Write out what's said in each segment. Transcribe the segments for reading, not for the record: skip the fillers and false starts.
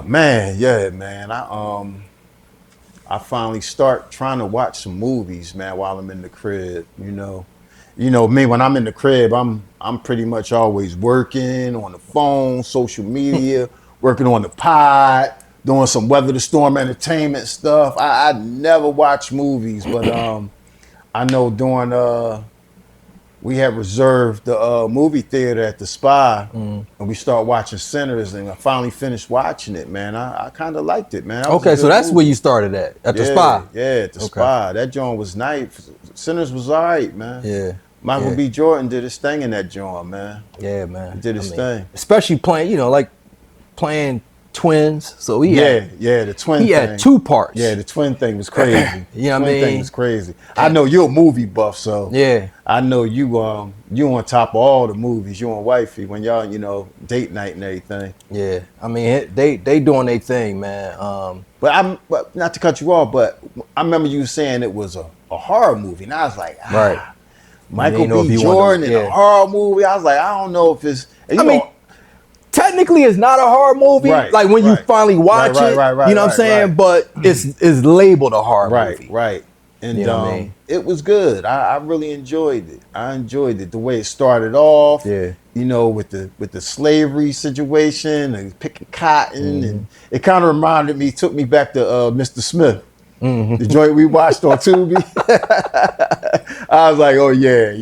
Man, yeah, man. I finally start trying to watch some movies, man, while I'm in the crib. You know me, when I'm in the crib, I'm pretty much always working on the phone, social media, working on the pod, doing some weather the storm entertainment stuff. I never watch movies, but I know during we had reserved the movie theater at the Spa, and we start watching Sinners, and I finally finished watching it, man. I kind of liked it, man. Okay, so that's movie. where you started at the Spa. Yeah, at the Spa. That joint was nice. Sinners was all right, man. Yeah. Michael B. Jordan did his thing in that joint, man. Yeah, man. He did his thing. Especially playing, like playing twins. So he had the twin thing. He had two parts. Yeah, the twin thing was crazy. You know what I mean? The twin thing was crazy. I know you're a movie buff, so yeah. I know you on top of all the movies. You and wifey when y'all, date night and everything. Yeah. I mean, they doing their thing, man. But not to cut you off, but I remember you saying it was a horror movie, and I was like, right. Michael B. Jordan in a horror movie. I was like, I don't know if it's. Technically, it's not a horror movie. Right, like when you finally watch it, you know what I'm saying? Right. But it's labeled a horror movie. Right. And you know what I mean? It was good. I really enjoyed it. I enjoyed it the way it started off. Yeah. With the slavery situation and picking cotton, and it kind of took me back to Mr. Smith. The joint we watched on Tubi. I was like, oh yeah,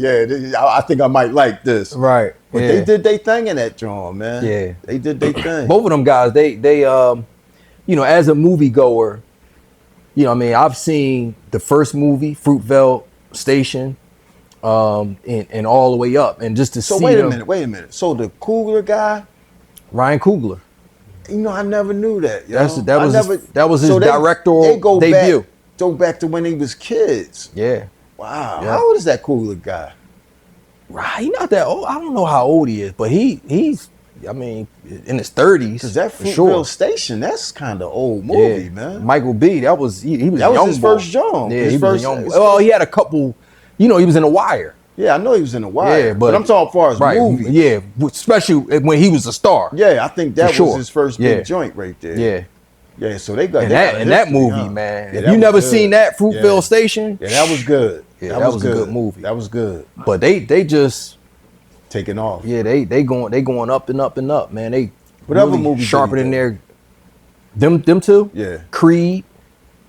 I think I might like this. Right. But they did their thing in that joint, man. Yeah. They did their thing. Both of them guys, they as a moviegoer, I've seen the first movie, Fruitvale Station, and all the way up. And just to see wait a minute. So the Coogler guy? Ryan Coogler. I never knew that. That was his directorial debut. Go back to when he was kids. Yeah. Wow. Yeah. How old is that Coogler guy? Right. He's not that old. I don't know how old he is, but he's in his 30s. Because that Fruitvale Station, that's kind of old movie, man. Michael B. That was his first job. Yeah, he was a young boy. Well, he had a couple. He was in The Wire. Yeah, I know he was in The Wire. Yeah, but I'm talking as far as movies. Yeah, especially when he was a star. Yeah, I think that was his first big joint right there. Yeah. Yeah, so they got that movie, man. Yeah, you never seen that Fruitvale Station? Yeah, that was good. Yeah, that was a good movie. That was good. But they just taking off. Yeah, they going up and up and up, man. They whatever really movie sharper than their them two. Yeah, Creed.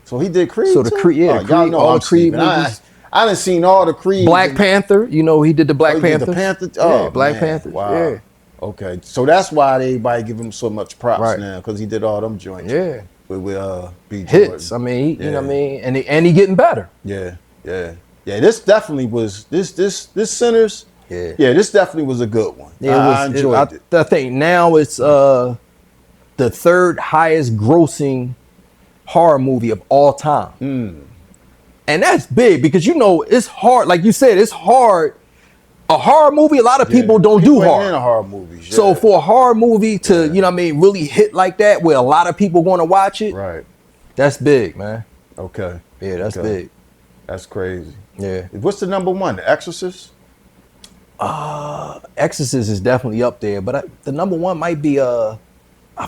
So he did Creed. So the Creed, y'all know all the Creed movies. I done seen all the Creed. Black Panther, he did the Black Panther. The Panther. Yeah, Black Panther. Wow. Yeah. Okay, so that's why everybody give him so much props now, because he did all them joints. Yeah. With B. hits. Jordan. I mean, you know what I mean, and he getting better. Yeah. This definitely was this Sinners. Yeah. This definitely was a good one. Yeah, I enjoyed it. I think now it's the third highest grossing horror movie of all time. And that's big because it's hard. Like you said, it's hard. A horror movie, a lot of people don't do horror. In horror movies. Yeah. So for a horror movie to, really hit like that, where a lot of people want to watch it, right? That's big, man. Okay. Yeah, that's big. That's crazy. Yeah. What's the number one? The Exorcist? Exorcist is definitely up there, but the number one might be I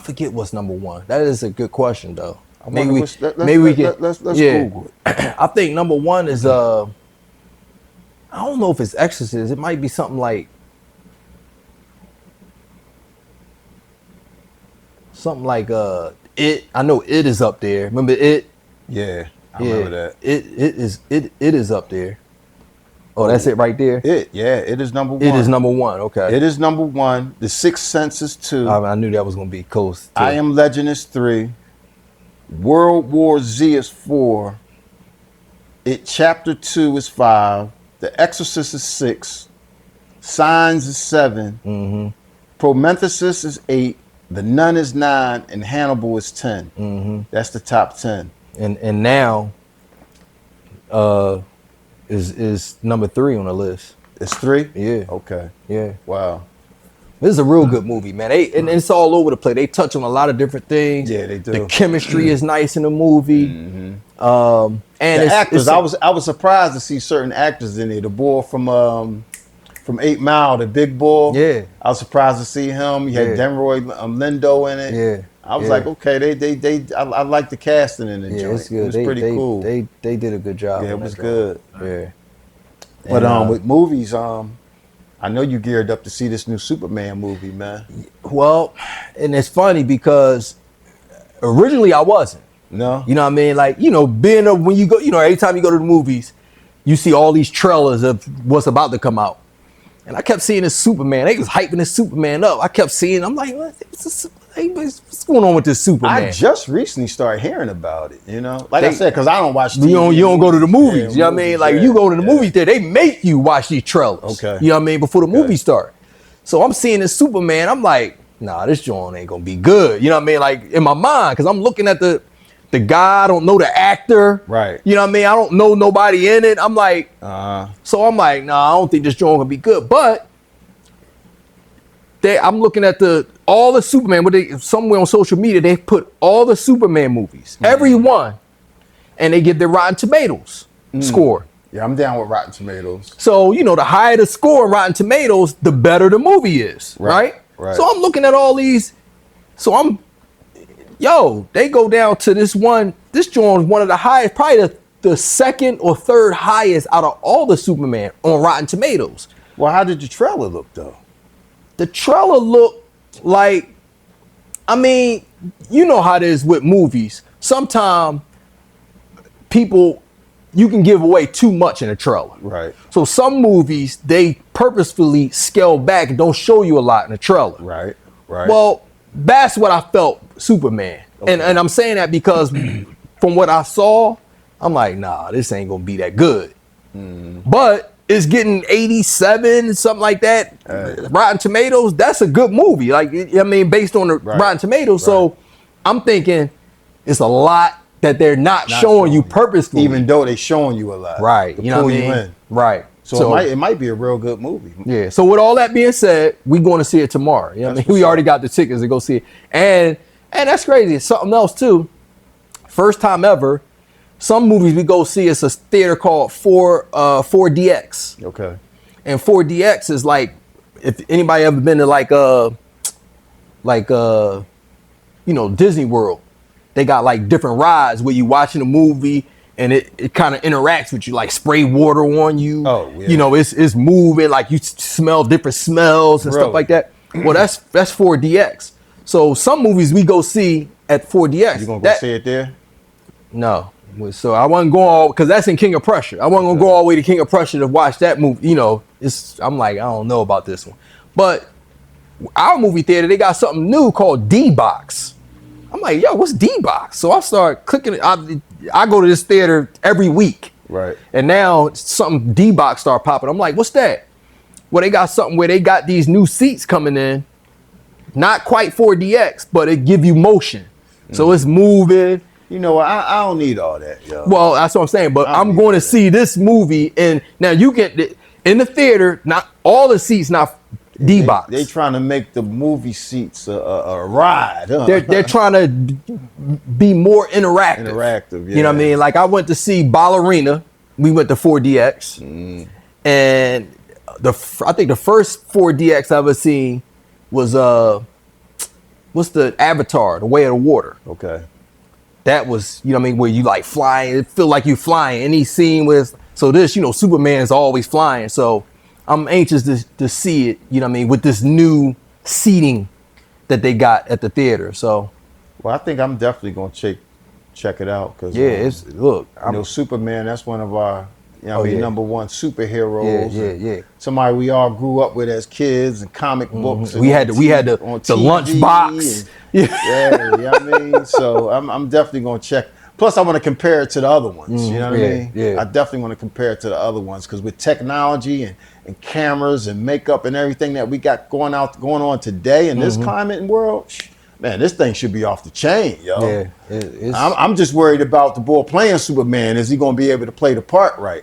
forget what's number one. That is a good question though. Maybe we can. Let's Google it. I think number one is I don't know if it's Exorcist. It might be something like It. I know It is up there. Remember It? Yeah, I remember that. It is up there. Oh, that's it right there? It is number one. It is number one, okay. It is number one. The Sixth Sense is 2. I knew that was going to be close. I Am Legend is 3. World War Z is 4. It Chapter 2 is 5. The Exorcist is 6. Signs is 7. Prometheus is 8. The Nun is 9. And Hannibal is 10. That's the top 10. And now is number 3 on the list. It's 3? Yeah. Okay. Yeah. Wow. This is a real good movie, man. And it's all over the place. They touch on a lot of different things. Yeah, they do. The chemistry is nice in the movie. And the actors, I was surprised to see certain actors in it. The boy from 8 Mile, the big boy. Yeah. I was surprised to see him. You had Denroy Lindo in it. Yeah. I was like, okay, I like the casting in the joint. It's good. It was pretty cool. They did a good job. Yeah, it was good. Yeah. But And, with movies, I know you geared up to see this new Superman movie, man. well, and it's funny because originally I wasn't. No? You know what I mean? Like, you know, when you go, you know, every time you go to the movies, you see all these trailers of what's about to come out. And I kept seeing this Superman. They was hyping this Superman up. I kept seeing, I'm like, what's going on with this Superman? I just recently started hearing about it, you know? Like I said, because I don't watch TV. You don't go to the movies. Yeah, you know what I mean? Like, you go to the movie theater, they make you watch these trailers. Okay. You know what I mean? Before the movie start. So I'm seeing this Superman. I'm like, nah, this joint ain't going to be good. You know what I mean? Like, in my mind, because I'm looking at the guy, I don't know the actor. Right. You know what I mean? I don't know nobody in it. I'm like, so I'm like, nah, I don't think this joint gonna be good. But I'm looking at all the Superman, somewhere on social media, they put all the Superman movies, every one, and they give their Rotten Tomatoes score. Yeah, I'm down with Rotten Tomatoes. So, you know, the higher the score in Rotten Tomatoes, the better the movie is, right? So I'm looking at all these, they go down to this joint is one of the highest, probably the second or third highest out of all the Superman on Rotten Tomatoes. Well, how did the trailer look, though? The trailer looked like, I mean, you know how it is with movies. Sometimes you can give away too much in a trailer. Right. So some movies, they purposefully scale back and don't show you a lot in a trailer. Right. Well, that's what I felt Superman. Okay. And I'm saying that because from what I saw, I'm like, nah, this ain't gonna be that good. But it's getting 87, something like that. Rotten Tomatoes, that's a good movie. Like, I mean, based on the Rotten Tomatoes. So I'm thinking it's a lot that they're not showing you purposely. Even though they're showing you a lot. Right. To you know pull what I you mean? in. Right. So it might be a real good movie. Yeah. So with all that being said, we going to see it tomorrow. You know what I mean? We already got the tickets to go see it. And that's crazy. Something else too. First time ever, some movies we go see, it's a theater called 4DX. Okay. And 4DX is like, if anybody ever been to Disney World, they got like different rides where you watching a movie and it kind of interacts with you, like spray water on you. Oh, yeah. You know, it's moving, like you smell different smells and stuff like that. Well, that's 4DX. So some movies we go see at 4DX. You gonna go see it there? No. So I wasn't going because that's in King of Prussia. I wasn't gonna go all the way to King of Prussia to watch that movie. You know, I'm like, I don't know about this one. But our movie theater, they got something new called D-Box. I'm like, yo, what's D-Box? So I start clicking. I go to this theater every week. Right. And now something D-Box start popping. I'm like, what's that? Well, they got something where they got these new seats coming in. Not quite 4DX, but it give you motion. So it's moving. You know what? I don't need all that, yo. Well, that's what I'm saying. But I'm going to see this movie. And now you get in the theater, not all the seats, not D-Box. They trying to make the movie seats a ride. Huh? They're trying to be more interactive. Interactive, yeah. You know what I mean? Like I went to see Ballerina. We went to 4DX. And I think the first 4DX I ever seen was what's the Avatar, The Way of the Water. Okay. That was, you know what I mean, where you like flying, it feel like you flying. Any scene with, so this, you know, Superman is always flying. So I'm anxious to see it, you know what I mean, with this new seating that they got at the theater. So, well, I think I'm definitely gonna check it out because Superman. That's one of our, number one superheroes. Yeah. Somebody we all grew up with as kids and comic books. And we had the lunch box. You know what I mean? So I'm definitely gonna check. Plus, I want to compare it to the other ones. You know what I mean? Yeah. I definitely want to compare it to the other ones because with technology and cameras and makeup and everything that we got going on today in this climate and world, man, this thing should be off the chain, yo. Yeah, I'm just worried about the boy playing Superman. Is he going to be able to play the part right?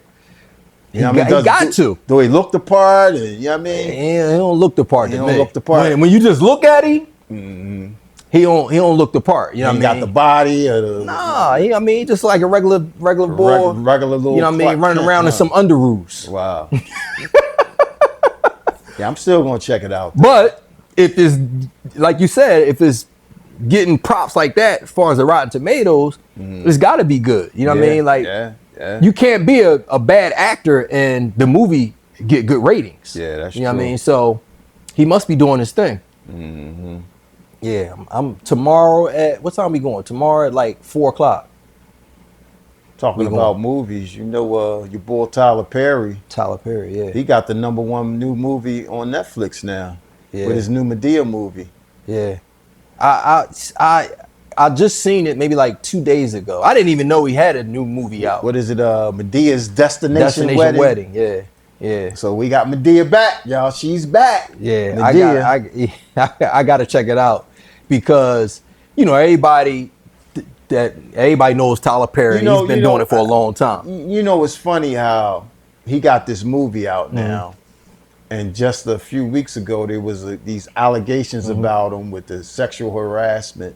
You know what I mean? He got to. Do he look the part? And, you know what I mean? Yeah, he don't look the part. He don't look the part. When you just look at him, he don't look the part. You know what I mean? He got the body or the... Nah, just like a regular boy. Regular little... You know what I mean? Running around in some underoos. Wow. Yeah, I'm still going to check it out. But if it's, like you said, if it's getting props like that as far as the Rotten Tomatoes, it's got to be good. You know what I mean? Like, you can't be a bad actor and the movie get good ratings. Yeah, that's you know true. what I mean? So he must be doing his thing. Yeah, I'm tomorrow at what time we going? Tomorrow at like 4:00. Talking about movies, you know, your boy Tyler Perry. Tyler Perry, yeah. He got the #1 new movie on Netflix now with his new Medea movie. Yeah, I just seen it maybe like 2 days ago. I didn't even know he had a new movie out. What is it? Medea's Destination Wedding. Yeah, yeah. So we got Medea back, y'all. She's back. Yeah, Medea. I got to check it out because you know everybody knows Tyler Perry. He's been doing it for a long time. You know, it's funny how he got this movie out now. And just a few weeks ago, there was these allegations about him with the sexual harassment.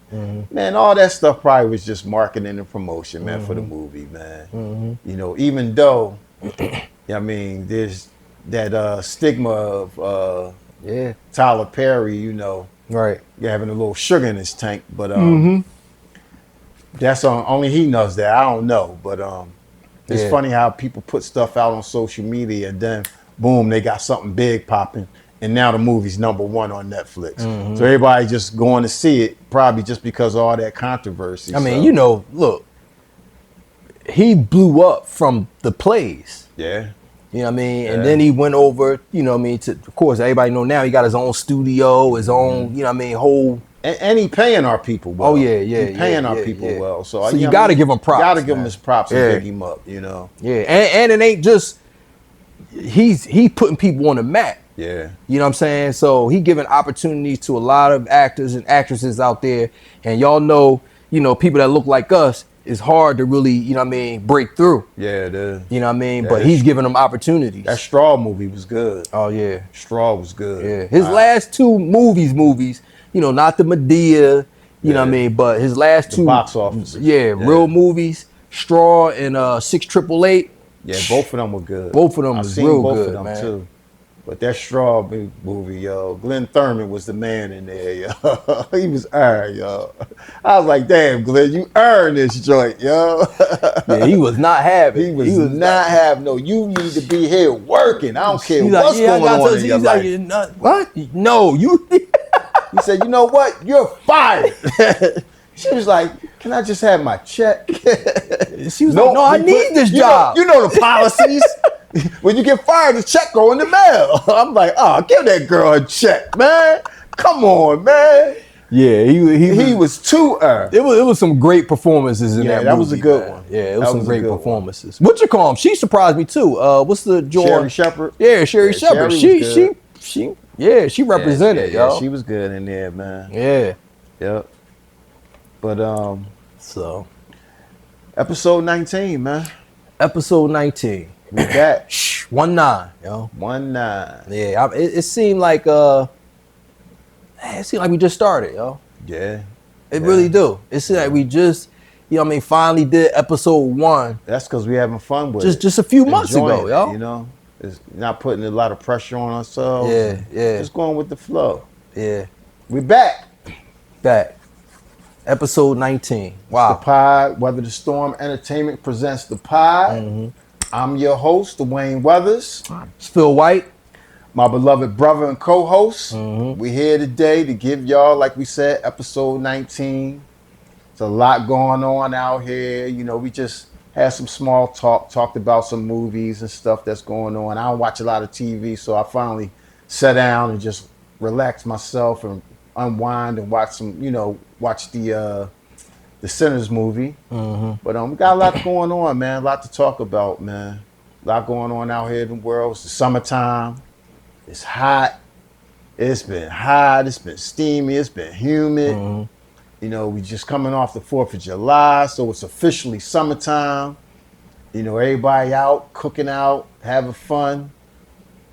Man, all that stuff probably was just marketing and promotion, man, for the movie, man. You know, even though, I mean, there's that stigma of Tyler Perry, you know, having a little sugar in his tank. But that's only he knows that. I don't know. But it's funny how people put stuff out on social media and then boom, they got something big popping, and now the movie's #1 on Netflix. So everybody just going to see it, probably just because of all that controversy. I mean, you know, look, he blew up from the plays. Yeah. You know what I mean? And then he went over, you know what I mean, to, of course, everybody know now he got his own studio, his own, you know what I mean, whole... And he paying our people well. Oh, yeah. He paying our people well. So you got to give him props. You got to give him his props and big him up, you know? Yeah, and it ain't just... He putting people on the map. Yeah. You know what I'm saying? So he giving opportunities to a lot of actors and actresses out there. And y'all know, you know, people that look like us, it's hard to really, you know what I mean, break through. Yeah, it is. You know what I mean? But he's giving them opportunities. That Straw movie was good. Oh, yeah. Straw was good. Yeah. His last two movies, you know, not the Medea, you know what I mean, but his last two box office. Real movies, Straw and 6888. Yeah, both of them were good. Both of them was real good, of them man. too. But that Straw movie, yo, Glenn Thurman was the man in there, yo. He was iron, yo. I was like, damn, Glenn, you earned this joint, yo. Yeah, he was not having. He was not having. No, you need to be here working. I don't care what's going on in your life. What? No, you. He said, you know what? You're fired. She was like, can I just have my check? She was like, no, I need this job. You know the policies. When you get fired, the check go in the mail. I'm like, oh, give that girl a check, man. Come on, man. Yeah, he was too earned. It was some great performances in that movie. That was a good one. Yeah, it was some great performances. What you call him? She surprised me too. What's the Sherry Shepherd? Yeah, Sherry Shepherd. She represented, yo. Yeah, she was good in there, man. Yeah. Yep. But so episode 19, man. Episode 19. We back. 19, yo. 19. Yeah, it seemed like we just started, yo. Yeah. It really do. It seemed like we just, you know what I mean, finally did episode 1. That's because we having fun with it. Just a few months ago, it, yo. You know? It's not putting a lot of pressure on ourselves. Yeah. Just going with the flow. Yeah. We back. Episode 19. Wow. The Pod, Weather the Storm Entertainment presents The Pod. I'm your host, Dwayne Weathers. It's Phil White. My beloved brother and co-host. We're here today to give y'all, like we said, episode 19. It's a lot going on out here. You know, we just had some small talked about some movies and stuff that's going on. I don't watch a lot of TV, so I finally sat down and just relaxed myself and unwind and watch some, you know, watch the Sinners movie. But we got a lot going on, man. A lot to talk about, man. A lot going on out here in the world. It's the summertime. It's hot. It's been hot. It's been steamy. It's been humid. You know, we just coming off the 4th of July, so it's officially summertime. You know, everybody out, cooking out, having fun.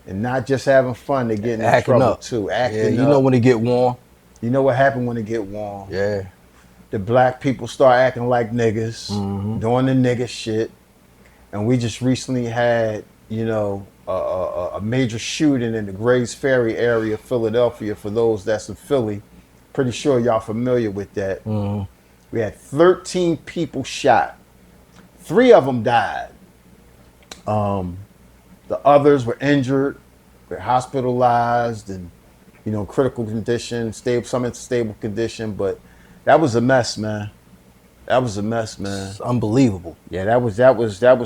And not just having fun, they're getting in trouble too. Acting up. You know when it get warm. You know what happened when it get warm. Yeah. The black people start acting like niggas, doing the nigga shit. And we just recently had, you know, a major shooting in the Grays Ferry area of Philadelphia, for those that's in Philly. Pretty sure y'all familiar with that. We had 13 people shot. 3 of them died. The others were injured, were hospitalized, and critical condition, some in stable condition. But that was a mess, man. That was a mess, man. It's unbelievable. Yeah, that was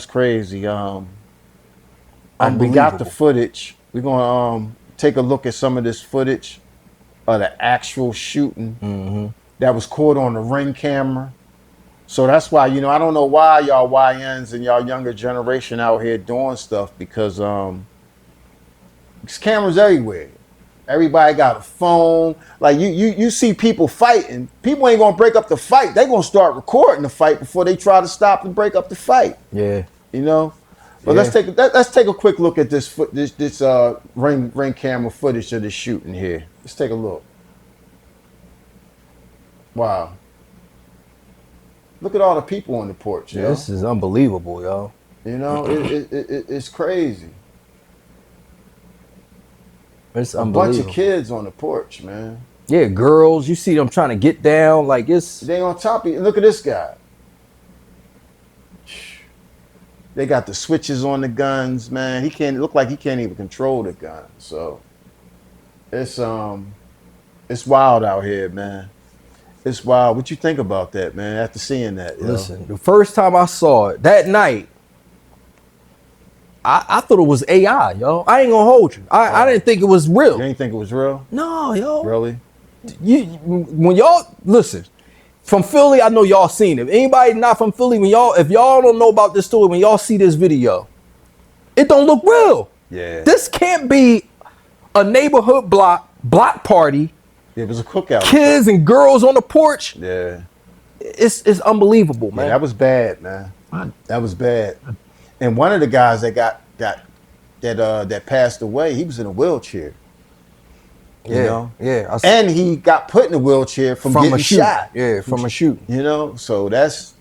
crazy. We got the footage. We're gonna take a look at some of this footage of the actual shooting that was caught on the Ring camera. So that's why, I don't know why y'all YNs and y'all younger generation out here doing stuff, because there's cameras everywhere. Everybody got a phone. Like you see people fighting. People ain't gonna break up the fight. They gonna start recording the fight before they try to stop and break up the fight. Yeah. But let's take a quick look at this ring camera footage of this shooting here. Let's take a look. Wow. Look at all the people on the porch. Yeah, this is unbelievable, yo. It's crazy. It's a unbelievable. Bunch of kids on the porch, man. Yeah, girls. You see them trying to get down, like it's. They on top of you. Look at this guy. They got the switches on the guns, man. He can't even control the gun. So it's wild out here, man. It's wild. What you think about that, man? After seeing that, listen, the first time I saw it that night, I thought it was AI, yo. I ain't gonna hold you. I didn't think it was real. You didn't think it was real? No, yo. Really? When y'all listen from Philly, I know y'all seen it. Anybody not from Philly, if y'all don't know about this story, when y'all see this video, it don't look real. Yeah. This can't be a neighborhood block party. It was a cookout. Kids and girls on the porch. Yeah. It's unbelievable, man. Yeah, that was bad, man. That was bad. And one of the guys that passed away, he was in a wheelchair. Yeah. And he got put in a wheelchair from getting shot. Yeah, from a shoot. So that's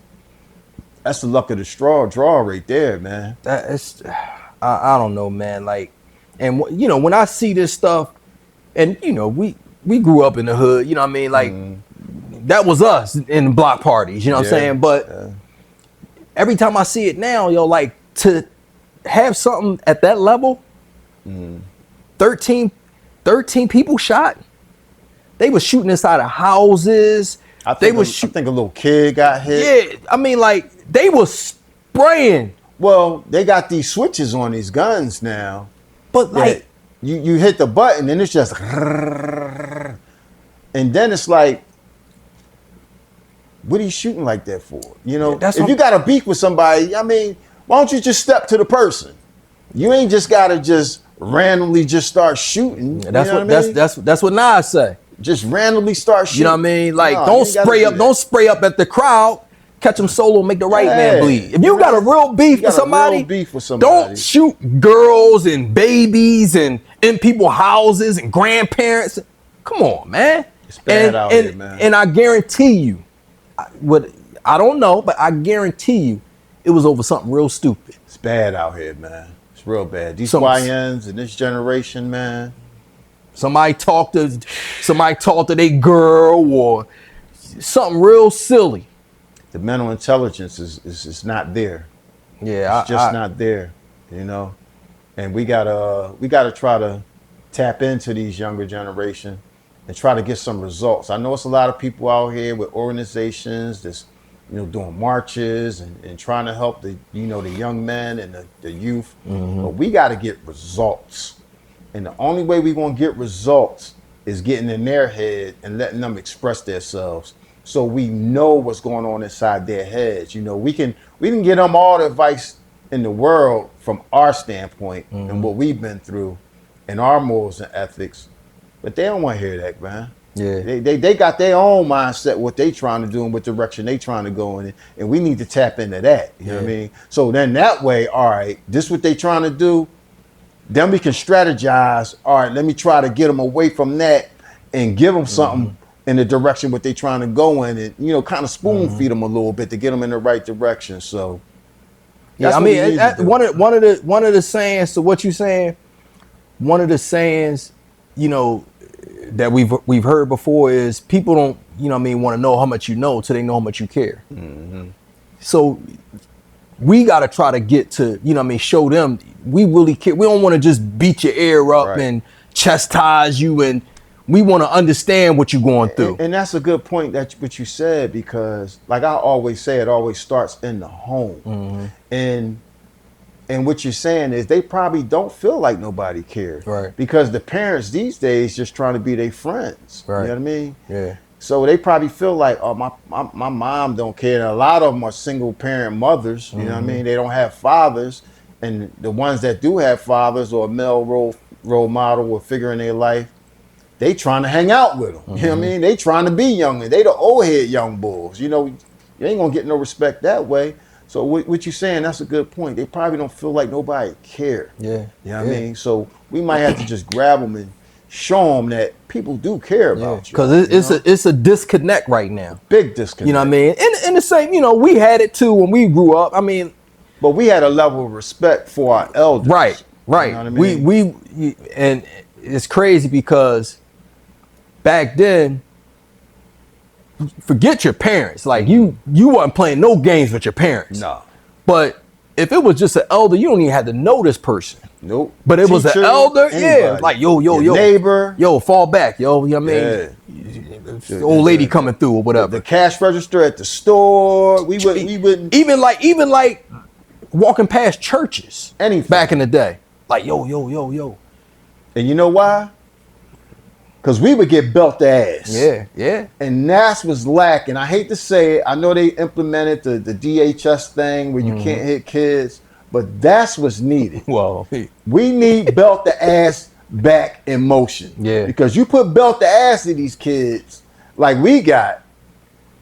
the luck of the draw right there, man. I don't know, man. Like, and when I see this stuff, and we grew up in the hood, you know what I mean? Like, that was us in block parties, you know what I'm saying? But every time I see it now, like, to have something at that level, 13 people shot. They were shooting inside of houses. I think a little kid got hit. Yeah, I mean, like, they were spraying. Well, they got these switches on these guns now. But, like, you hit the button and it's just, and then it's like, what are you shooting like that for? If you got a beef with somebody, I mean, why don't you just step to the person? You ain't just gotta just randomly just start shooting. That's what Nas say. Just randomly start shooting. You know what I mean? Like, don't spray up at the crowd. Catch them solo, make the right man bleed. If you got a real beef with somebody, don't shoot girls and babies and in people's houses and grandparents. Come on, man. It's bad out here, man. And I guarantee you, I don't know, but I guarantee you, it was over something real stupid. It's bad out here, man. It's real bad. These YNs and this generation, man. Somebody talked to their girl or something real silly. The mental intelligence is not there. Yeah, it's just not there, And we gotta try to tap into these younger generation and try to get some results. I know it's a lot of people out here with organizations that's doing marches and trying to help the young men and the youth. But we got to get results, and the only way we're gonna get results is getting in their head and letting them express themselves. So we know what's going on inside their heads. We can get them all the advice in the world from our standpoint and what we've been through and our morals and ethics, but they don't want to hear that, man. Yeah, they got their own mindset, what they trying to do and what direction they trying to go in, and we need to tap into that. You know what I mean? So then that way, all right, this what they trying to do. Then we can strategize. All right, let me try to get them away from that and give them something in the direction what they trying to go in, and kind of spoon feed them a little bit to get them in the right direction. So I mean, one of the sayings to what you saying, one of the sayings, that we've heard before is people don't, you know what I mean, want to know how much you know till they know how much you care. So we got to try to get to, you know what I mean, show them we really care. We don't want to just beat your ear up and chastise you, and we want to understand what you're going through. And that's a good point that what you said, because like I always say, it always starts in the home. And what you're saying is they probably don't feel like nobody cares. Right. Because the parents these days just trying to be their friends. Right. You know what I mean? Yeah. So they probably feel like, oh, my mom don't care. And a lot of them are single parent mothers. You know what I mean? They don't have fathers. And the ones that do have fathers or a male role model or figure in their life, they trying to hang out with them. You know what I mean? They trying to be young. They the old head young bulls. You know, you ain't gonna get no respect that way. So what you saying, that's a good point. They probably don't feel like nobody care. Yeah. You know what I mean? So we might have to just grab them and show them that people do care about you. Because it's a disconnect right now. Big disconnect. You know what I mean? And the same, you know, we had it too when we grew up. I mean, but we had a level of respect for our elders. Right. You know what I mean? We and it's crazy because back then, forget your parents. Like you weren't playing no games with your parents. No. But if it was just an elder, you don't even have to know this person. Nope. But it was an elder, anybody. like yo, neighbor, fall back, yo. You know what I mean? Old lady coming through or whatever. The cash register at the store. We wouldn't even like walking past churches. Anything. Back in the day. Like yo. And you know why? Because we would get belt the ass. Yeah. And that's what's lacking. I hate to say it. I know they implemented the DHS thing where you can't hit kids, but that's what's needed. Well, we need belt the ass back in motion. Yeah. Because you put belt the ass to these kids like we got,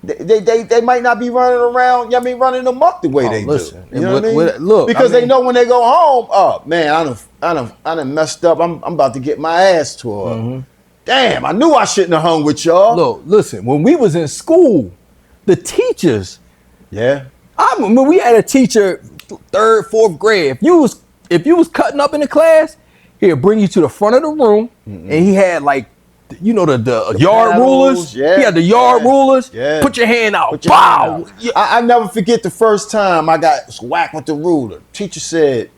they might not be running around, you know what I mean, running amok the way they do. You know what I mean? Look, because they know when they go home, oh man, I done messed up. I'm about to get my ass tore up. Damn, I knew I shouldn't have hung with y'all. Look, listen, when we was in school, the teachers, yeah. I remember we had a teacher, 3rd, 4th grade. If you was cutting up in the class, he'd bring you to the front of the room, and he had like, you know, the yard paddles, rulers. yeah, he had the yard rulers. Yeah. Put your hand out. Put your Wow. hand out. I never forget the first time I got whacked with the ruler. Teacher said,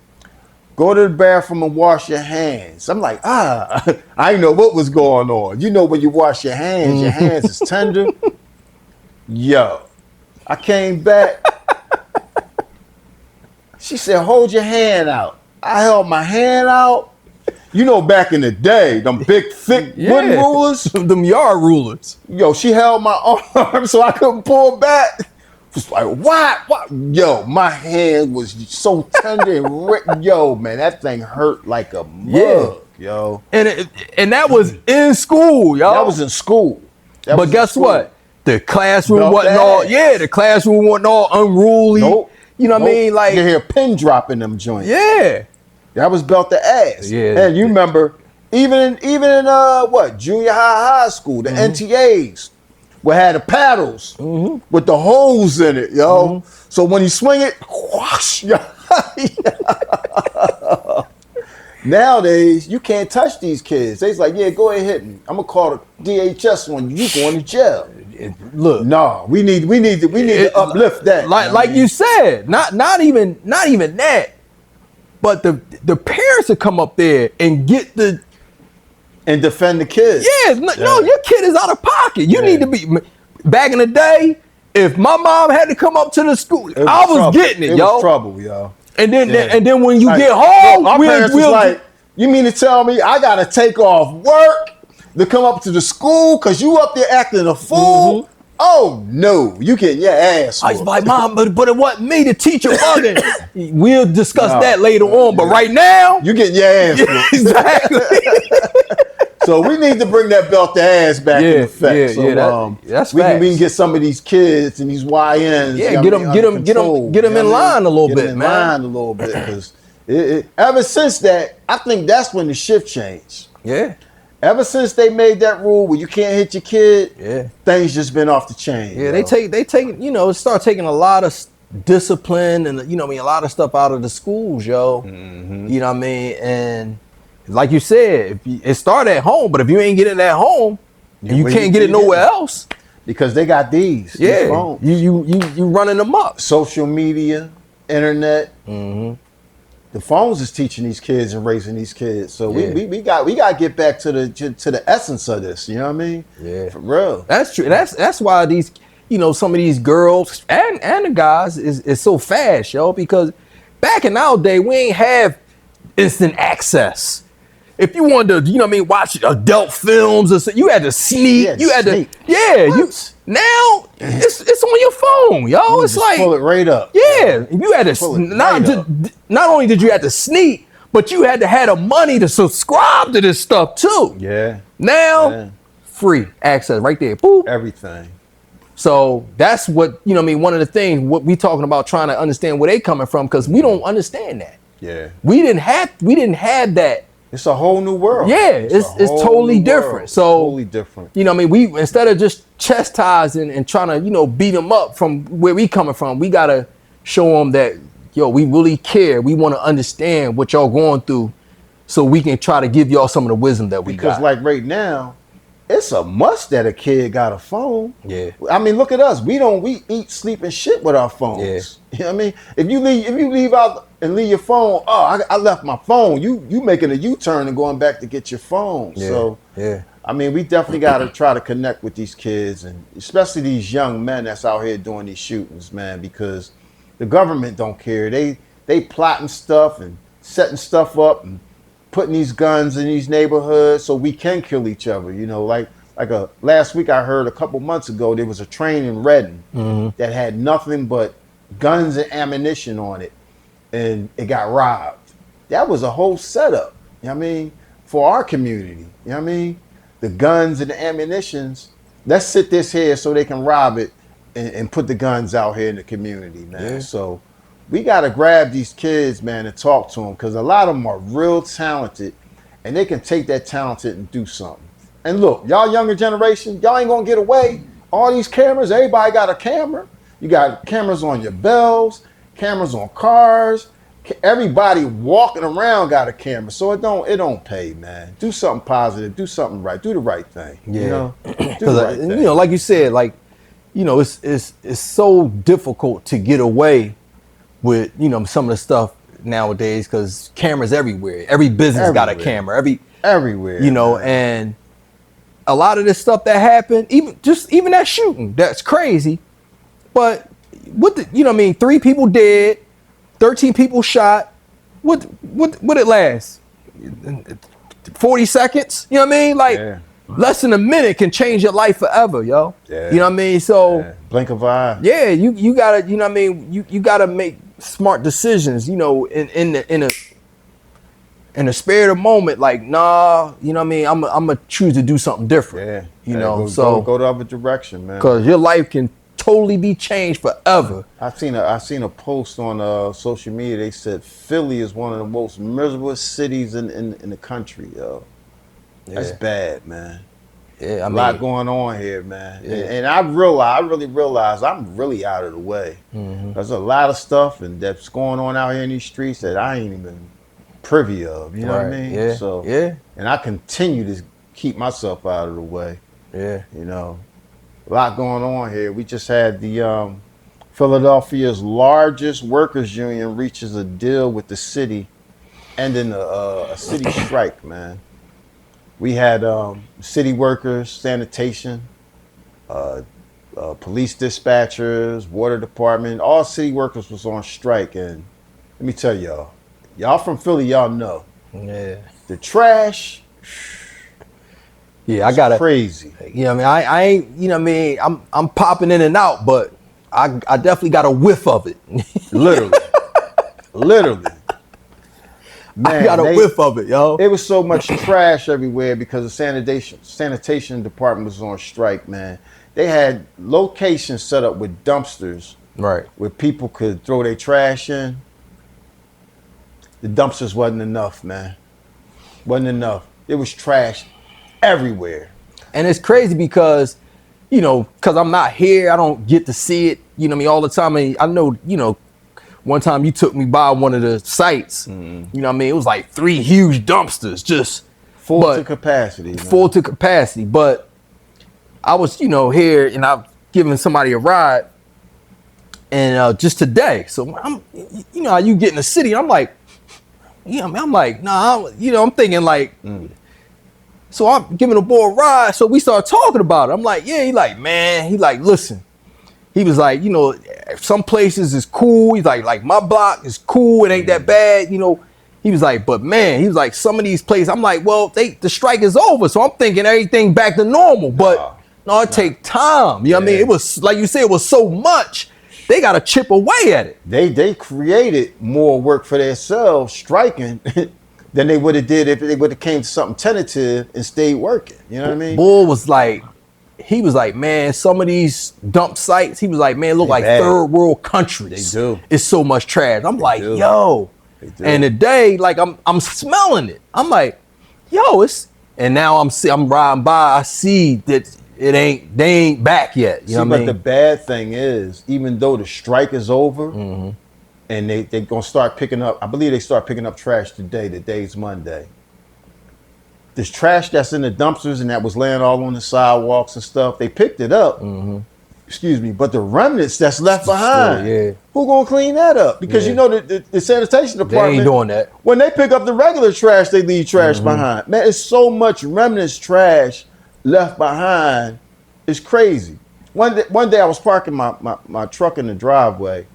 go to the bathroom and wash your hands. I'm like, I didn't know what was going on. You know, when you wash your hands is tender. Yo, I came back. She said, hold your hand out. I held my hand out. You know, back in the day, them big, thick wooden rulers. Them yard rulers. Yo, she held my arm so I couldn't pull back. Was like, what? Yo, my hand was so tender and yo, man, that thing hurt like a mug, yo. And that was in school, yo. That was in school. But guess what? The classroom wasn't all, the classroom wasn't all unruly. Nope. You know what I mean? Like, you hear a pin drop in them joints. Yeah. That was belt the ass. Yeah. And you remember, even in junior high school, the NTAs. We had the paddles with the holes in it, yo. So when you swing it, whoosh, nowadays you can't touch these kids. They's like, yeah, go ahead and hit me. I'm gonna call the DHS on you. You going to jail? Look, no, we need to uplift that. Like you said, not even that, but the parents would come up there and get and defend the kids. Yeah, no, your kid is out of pocket. You need to be. Back in the day, if my mom had to come up to the school, I was getting it, yo. It was trouble, yo. And then when you get home, my parents was like, you mean to tell me I gotta take off work to come up to the school because you up there acting a fool? Oh no, you getting your ass. I was like, Mom, but it wasn't me. The teacher wasn't. We'll discuss that later on. But right now, you getting your ass. Exactly. So we need to bring that belt to ass back in effect. That's we can get some of these kids and these YNs. Yeah, get them in line a little bit, man. Line a little bit, because ever since that, I think that's when the shift changed. Yeah. Ever since they made that rule where you can't hit your kid, things just been off the chain. Yeah, they take start taking a lot of discipline and a lot of stuff out of the schools, yo. You know what I mean? And like you said, it started at home, but if you ain't getting it at home, and you can't get it nowhere else, because they got these phones. You running them up. Social media, internet. The phones is teaching these kids and raising these kids. So we got to get back to the essence of this. You know what I mean? Yeah, for real. That's true. That's why these, some of these girls and the guys is so fast, yo. Because back in our day, we ain't have instant access. If you wanted to, watch adult films or something, you had to sneak. Now it's on your phone, yo. It's like pull it right up. Yeah, you had to not only did you have to sneak, but you had to have the money to subscribe to this stuff too. Yeah. Now, free access right there. Boop. Everything. So that's what one of the things what we talking about, trying to understand where they coming from, because we don't understand that. Yeah. We didn't have that. It's a whole new world. Yeah, it's totally different. So totally different. We instead of just chastising and trying to beat them up from where we coming from, we gotta show them that we really care. We want to understand what y'all going through, so we can try to give y'all some of the wisdom that we got. Because like right now, it's a must that a kid got a phone. Yeah. I mean, look at us. We eat, sleep, and shit with our phones. Yeah. You know what I mean? If you leave out and leave your phone, I left my phone. You making a U-turn and going back to get your phone. Yeah. So I mean, we definitely got to try to connect with these kids, and especially these young men that's out here doing these shootings, man, because the government don't care. They plotting stuff and setting stuff up and putting these guns in these neighborhoods so we can kill each other. Last week I heard a couple months ago there was a train in Reading that had nothing but guns and ammunition on it, and it got robbed. That was a whole setup, you know what I mean, for our community. You know what I mean? The guns and the ammunitions, let's sit this here so they can rob it and put the guns out here in the community, man. Yeah. So we got to grab these kids, man, and talk to them, because a lot of them are real talented, and they can take that talent and do something. And look, y'all younger generation, y'all ain't going to get away. All these cameras, everybody got a camera. You got cameras on your bells, cameras on cars. Everybody walking around got a camera. So it don't pay, man. Do something positive. Do something right. Do the right thing. Yeah. Because like you said, it's so difficult to get away with some of the stuff nowadays, because cameras everywhere. Every business got a camera. Everywhere. And a lot of this stuff that happened, even that shooting, that's crazy. But 3 people dead, 13 people shot. What it last? 40 seconds? You know what I mean? Less than a minute can change your life forever, yo. Yeah. You know what I mean? So blink of an eye. Yeah, you gotta, you gotta make smart decisions, in the spirit of the moment, like, nah, I'm gonna choose to do something different. Yeah. Go the other direction, man. Because your life can totally be changed forever. I seen a post on social media. They said Philly is one of the most miserable cities in the country, yo. That's bad, man. Yeah, a lot going on here, man. Yeah. And I really realize I'm really out of the way. There's a lot of stuff that's going on out here in these streets that I ain't even privy of. You know what I mean? Yeah. So and I continue to keep myself out of the way. Yeah. A lot going on here. We just had the Philadelphia's largest workers union reaches a deal with the city, ending a city strike, man. We had city workers, sanitation, police dispatchers, water department, all city workers was on strike. And let me tell y'all from Philly, y'all know. Yeah. The trash. Yeah, I got crazy. I ain't, I'm popping in and out, but I definitely got a whiff of it. Literally. Man, I got a whiff of it, yo. It was so much trash everywhere because the sanitation department was on strike, man. They had locations set up with dumpsters, right, where people could throw their trash in. The dumpsters wasn't enough, man. Wasn't enough. It was trash everywhere. And it's crazy because, because I'm not here, I don't get to see it, all the time. I know, one time you took me by one of the sites. You know what I mean? It was like 3 huge dumpsters, just full to capacity. Full to capacity. But I was, you know, here and I'm giving somebody a ride, and just today. So I'm, you know, how you get in the city? I'm like, yeah, I'm like, nah, you know, I'm thinking like. So I'm giving the boy a ride. So we start talking about it. I'm like, yeah. He like, man. He like, listen. He was like, you know, some places is cool. He's like my block is cool. It ain't that bad, you know. He was like, but man, he was like, some of these places. I'm like, well, the strike is over, so I'm thinking everything back to normal. But no, it take time. You know what I mean? It was like you said, it was so much. They got to chip away at it. They created more work for themselves striking than they would have did if they would have came to something tentative and stayed working. You know what I mean? Bull was like, he was like, man, some of these dump sites, he was like, man, look like third world countries. They do. It's so much trash. I'm like, yo. And today, like I'm smelling it. I'm like, yo, it's, and now I'm riding by, I see that they ain't back yet. You know what I mean? But the bad thing is, even though the strike is over, and they gonna start picking up, I believe they start picking up trash today. The day's Monday. This trash that's in the dumpsters and that was laying all on the sidewalks and stuff, they picked it up. Excuse me, but the remnants that's left behind, who gonna clean that up? Because you know the sanitation department, they ain't doing that. When they pick up the regular trash, they leave trash behind. Man, it's so much remnants trash left behind. It's crazy. One day I was parking my truck in the driveway.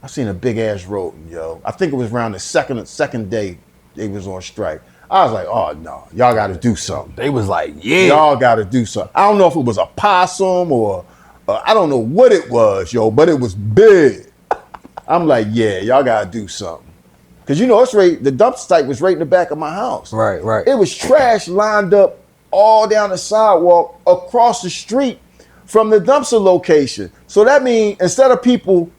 I seen a big ass rodent, yo. I think it was around the second day they was on strike. I was like, oh no, y'all got to do something. They was like, yeah, y'all got to do something. I don't know if it was a possum or I don't know what it was, yo, but it was big. I'm like, yeah, y'all got to do something. Because, you know, the dump site was right in the back of my house. Right. It was trash lined up all down the sidewalk across the street from the dumpster location. So that means instead of people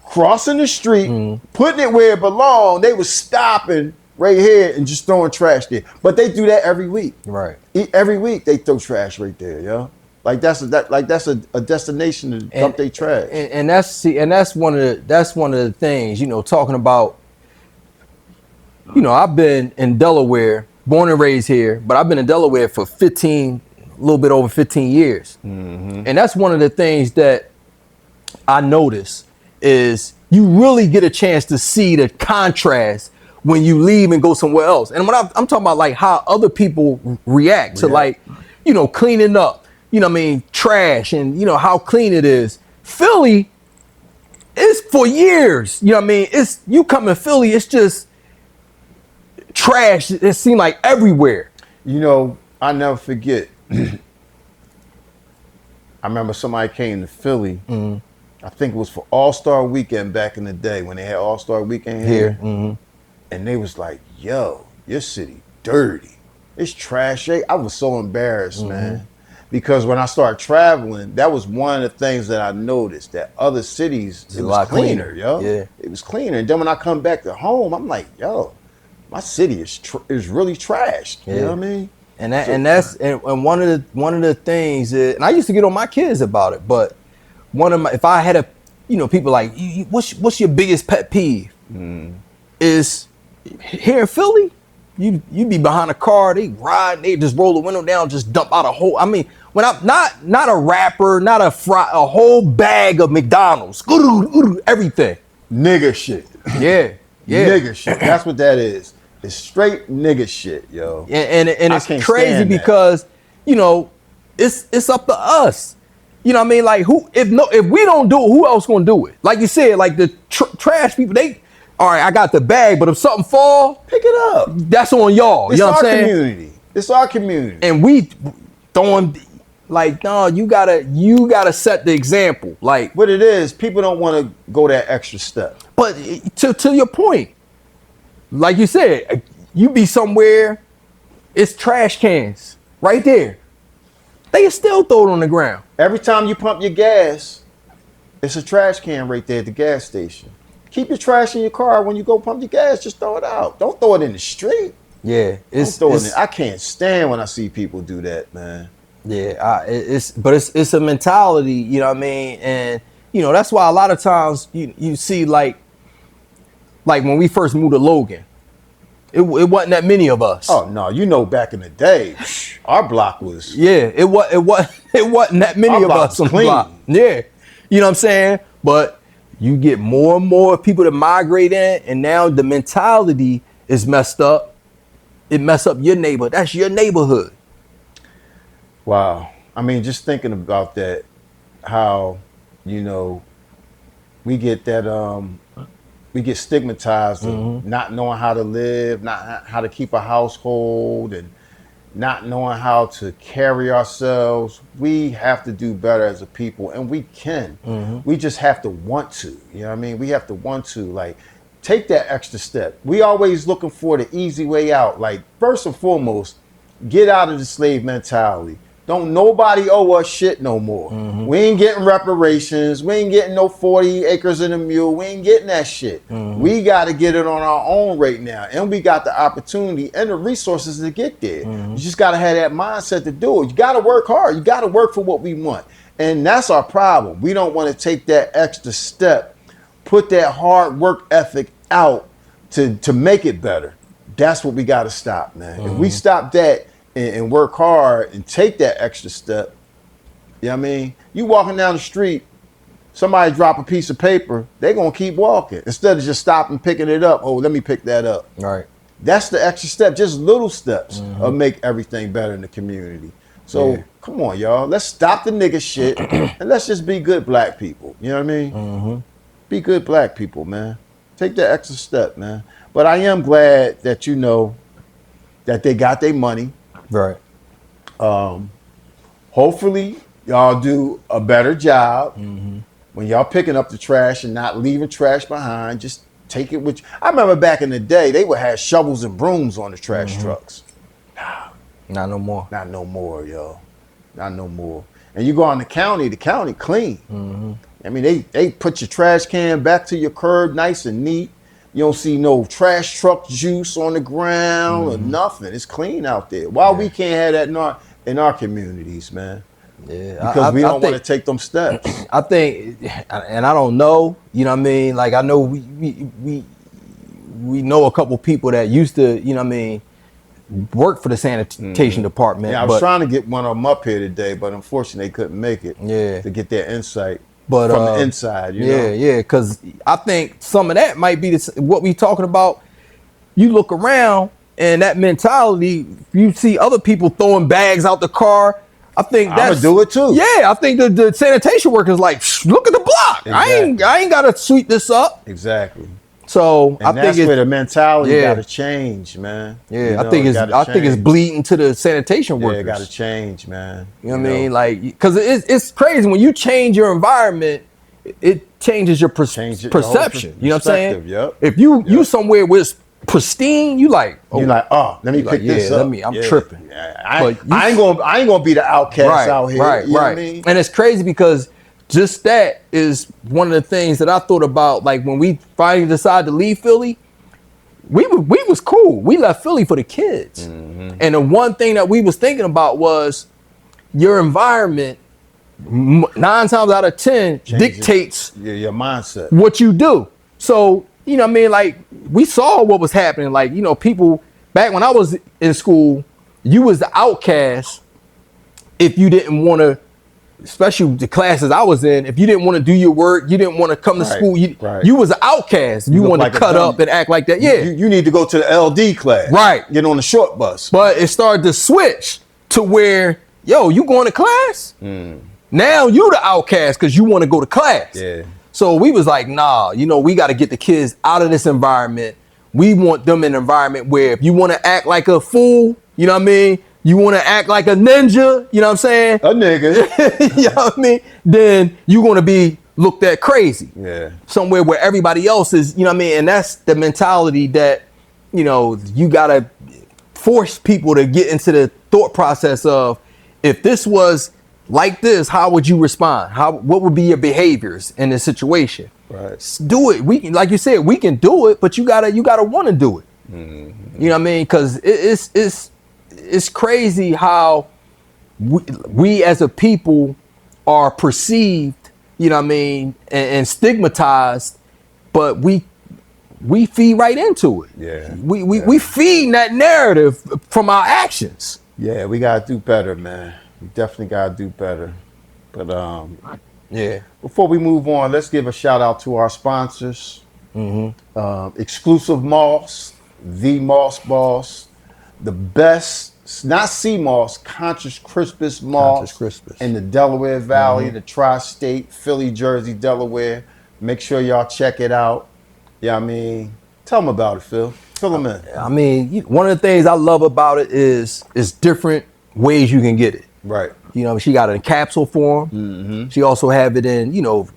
crossing the street, putting it where it belonged, they was stopping right here and just throwing trash there. But they do that every week. Right. Every week they throw trash right there, yo. Like that's a destination to dump their trash. And that's one of the things, you know, talking about, you know, I've been in Delaware, born and raised here, but I've been in Delaware for a little bit over 15 years. And that's one of the things that I notice is you really get a chance to see the contrast when you leave and go somewhere else. And when I'm talking about like how other people react to like, you know, cleaning up, you know what I mean, trash and, you know, how clean it is. Philly is for years, you know what I mean? You come in Philly, it's just trash. It seemed like everywhere. You know, I never forget. I remember somebody came to Philly. I think it was for All-Star Weekend back in the day when they had All-Star Weekend here. And they was like, yo, your city dirty. It's trash. I was so embarrassed, man. Because when I started traveling, that was one of the things that I noticed, that other cities, it was cleaner, yo. Yeah. It was cleaner. And then when I come back to home, I'm like, yo, my city is really trashed. You know what I mean? And one of the things is, and I used to get on my kids about it, but if I had people like, what's your biggest pet peeve? Is here in Philly, you be behind a car, they ride, they just roll the window down, just dump out a whole. I mean, when I'm not a wrapper, not a whole bag of McDonald's, everything, nigga shit. Yeah, nigga shit. That's what that is. It's straight nigga shit, yo. And it's crazy because you know it's up to us. You know what I mean? Like if we don't do it, who else gonna do it? Like you said, like the trash people, all right, I got the bag, but if something fall, pick it up. That's on y'all. You know what I'm saying? Community. It's our community. And we throwing like, no, you gotta set the example. Like what it is, people don't want to go that extra step. But to your point, like you said, you be somewhere, it's trash cans right there. They still throw it on the ground. Every time you pump your gas, it's a trash can right there at the gas station. Keep your trash in your car when you go pump your gas. Just throw it out. Don't throw it in the street. Yeah, I can't stand when I see people do that, man. Yeah, it's a mentality, you know what I mean? And you know that's why a lot of times you see like Like when we first moved to Logan, it wasn't that many of us. Oh no, you know, back in the day, our block was It wasn't that many Our of block us was on the clean. block. Yeah, you know what I'm saying. But you get more and more people that migrate in, and now the mentality is messed up. It mess up your neighborhood. That's your neighborhood. wow. I mean, just thinking about that, how, you know, we get that we get stigmatized of not knowing how to live, not how to keep a household, and not knowing how to carry ourselves. We have to do better as a people, and we can. We just have to want to. You know what I mean? We have to want to, like, take that extra step. We always looking for the easy way out. Like, first and foremost, get out of the slave mentality. Don't nobody owe us shit no more. We ain't getting reparations. We ain't getting no 40 acres and a mule. We ain't getting that shit. We got to get it on our own right now. And we got the opportunity and the resources to get there. You just got to have that mindset to do it. You got to work hard. You got to work for what we want. And that's our problem. We don't want to take that extra step, put that hard work ethic out to make it better. That's what we got to stop, man. If we stop that, and work hard and take that extra step, you know what I mean? You walking down the street, somebody drop a piece of paper, they gonna keep walking instead of just stopping, picking it up. Oh, let me pick that up. Right. That's the extra step, just little steps of make everything better in the community. So come on, y'all, let's stop the nigga shit and let's just be good black people. You know what I mean? Be good black people, man. Take that extra step, man. But I am glad that you know that they got their money. Right. Hopefully y'all do a better job when y'all picking up the trash and not leaving trash behind. Just take it with you. I remember back in the day, they would have shovels and brooms on the trash trucks. Not no more. Not no more, yo. Not no more. And you go on the county clean. I mean, they put your trash can back to your curb nice and neat. You don't see no trash truck juice on the ground or nothing. It's clean out there. Why we can't have that in our communities, man? Yeah, Because we don't want to take them steps. I think, and I don't know, you know what I mean? Like, I know we know a couple people that used to, you know what I mean, work for the sanitation department. Yeah, I was trying to get one of them up here today, but unfortunately they couldn't make it. To get their insight. But from the inside, you know? Yeah, because I think some of that might be what we talking about. You look around and that mentality, you see other people throwing bags out the car. I think that's... I'm gonna do it too. Yeah, I think the sanitation workers like, look at the block. Exactly. I ain't gotta sweep this up. Exactly. So and I think that's where the mentality gotta change, man. Yeah, you know, I think it's bleeding to the sanitation workers. Yeah, it gotta change, man. You know what I mean? Like, because it's crazy when you change your environment, it changes your perception. You know what I'm saying? Yep. If you somewhere where it's pristine, you like, you're like, oh, let me pick this up. I'm tripping. Yeah. I ain't gonna be the outcast out here. Right, you know what I mean? And it's crazy because just that is one of the things that I thought about. Like when we finally decided to leave Philly, we was cool. We left Philly for the kids. And the one thing that we was thinking about was your environment 9 times out of 10 dictates your mindset, what you do. So, you know what I mean? Like we saw what was happening. Like, you know, people back when I was in school, you was the outcast if you didn't want to, especially the classes I was in, if you didn't want to do your work, you didn't want to come to school, you was an outcast. You wanted to cut up and act like that. Yeah. You need to go to the LD class. Right. Get on the short bus. But it started to switch to where, yo, you going to class? Now you the outcast because you want to go to class. Yeah. So we was like, nah, you know, we got to get the kids out of this environment. We want them in an environment where if you want to act like a fool, you know what I mean? You want to act like a ninja, you know what I'm saying? A nigga. You know what I mean? Then you're going to be looked at crazy. Yeah. Somewhere where everybody else is, you know what I mean? And that's the mentality that, you know, you got to force people to get into the thought process of, if this was like this, how would you respond? What would be your behaviors in this situation? Right. Do it. We can, like you said, we can do it, but you gotta want to do it. You know what I mean? Because it's crazy how we as a people are perceived, you know what I mean, and stigmatized, but we we feed right into it. Yeah. We feed that narrative from our actions. Yeah, we gotta do better, man. We definitely gotta do better. But Yeah. before we move on, let's give a shout out to our sponsors. Exclusive Moss, the Moss Boss, the best, not sea moss, conscious crispus moss in the Delaware Valley, the tri-state, Philly, Jersey, Delaware. Make sure y'all check it out. Yeah, I mean, tell them about it, Phil. Fill them in. I mean, one of the things I love about it is different ways you can get it. Right. You know, she got it in capsule form. She also have it in, you know,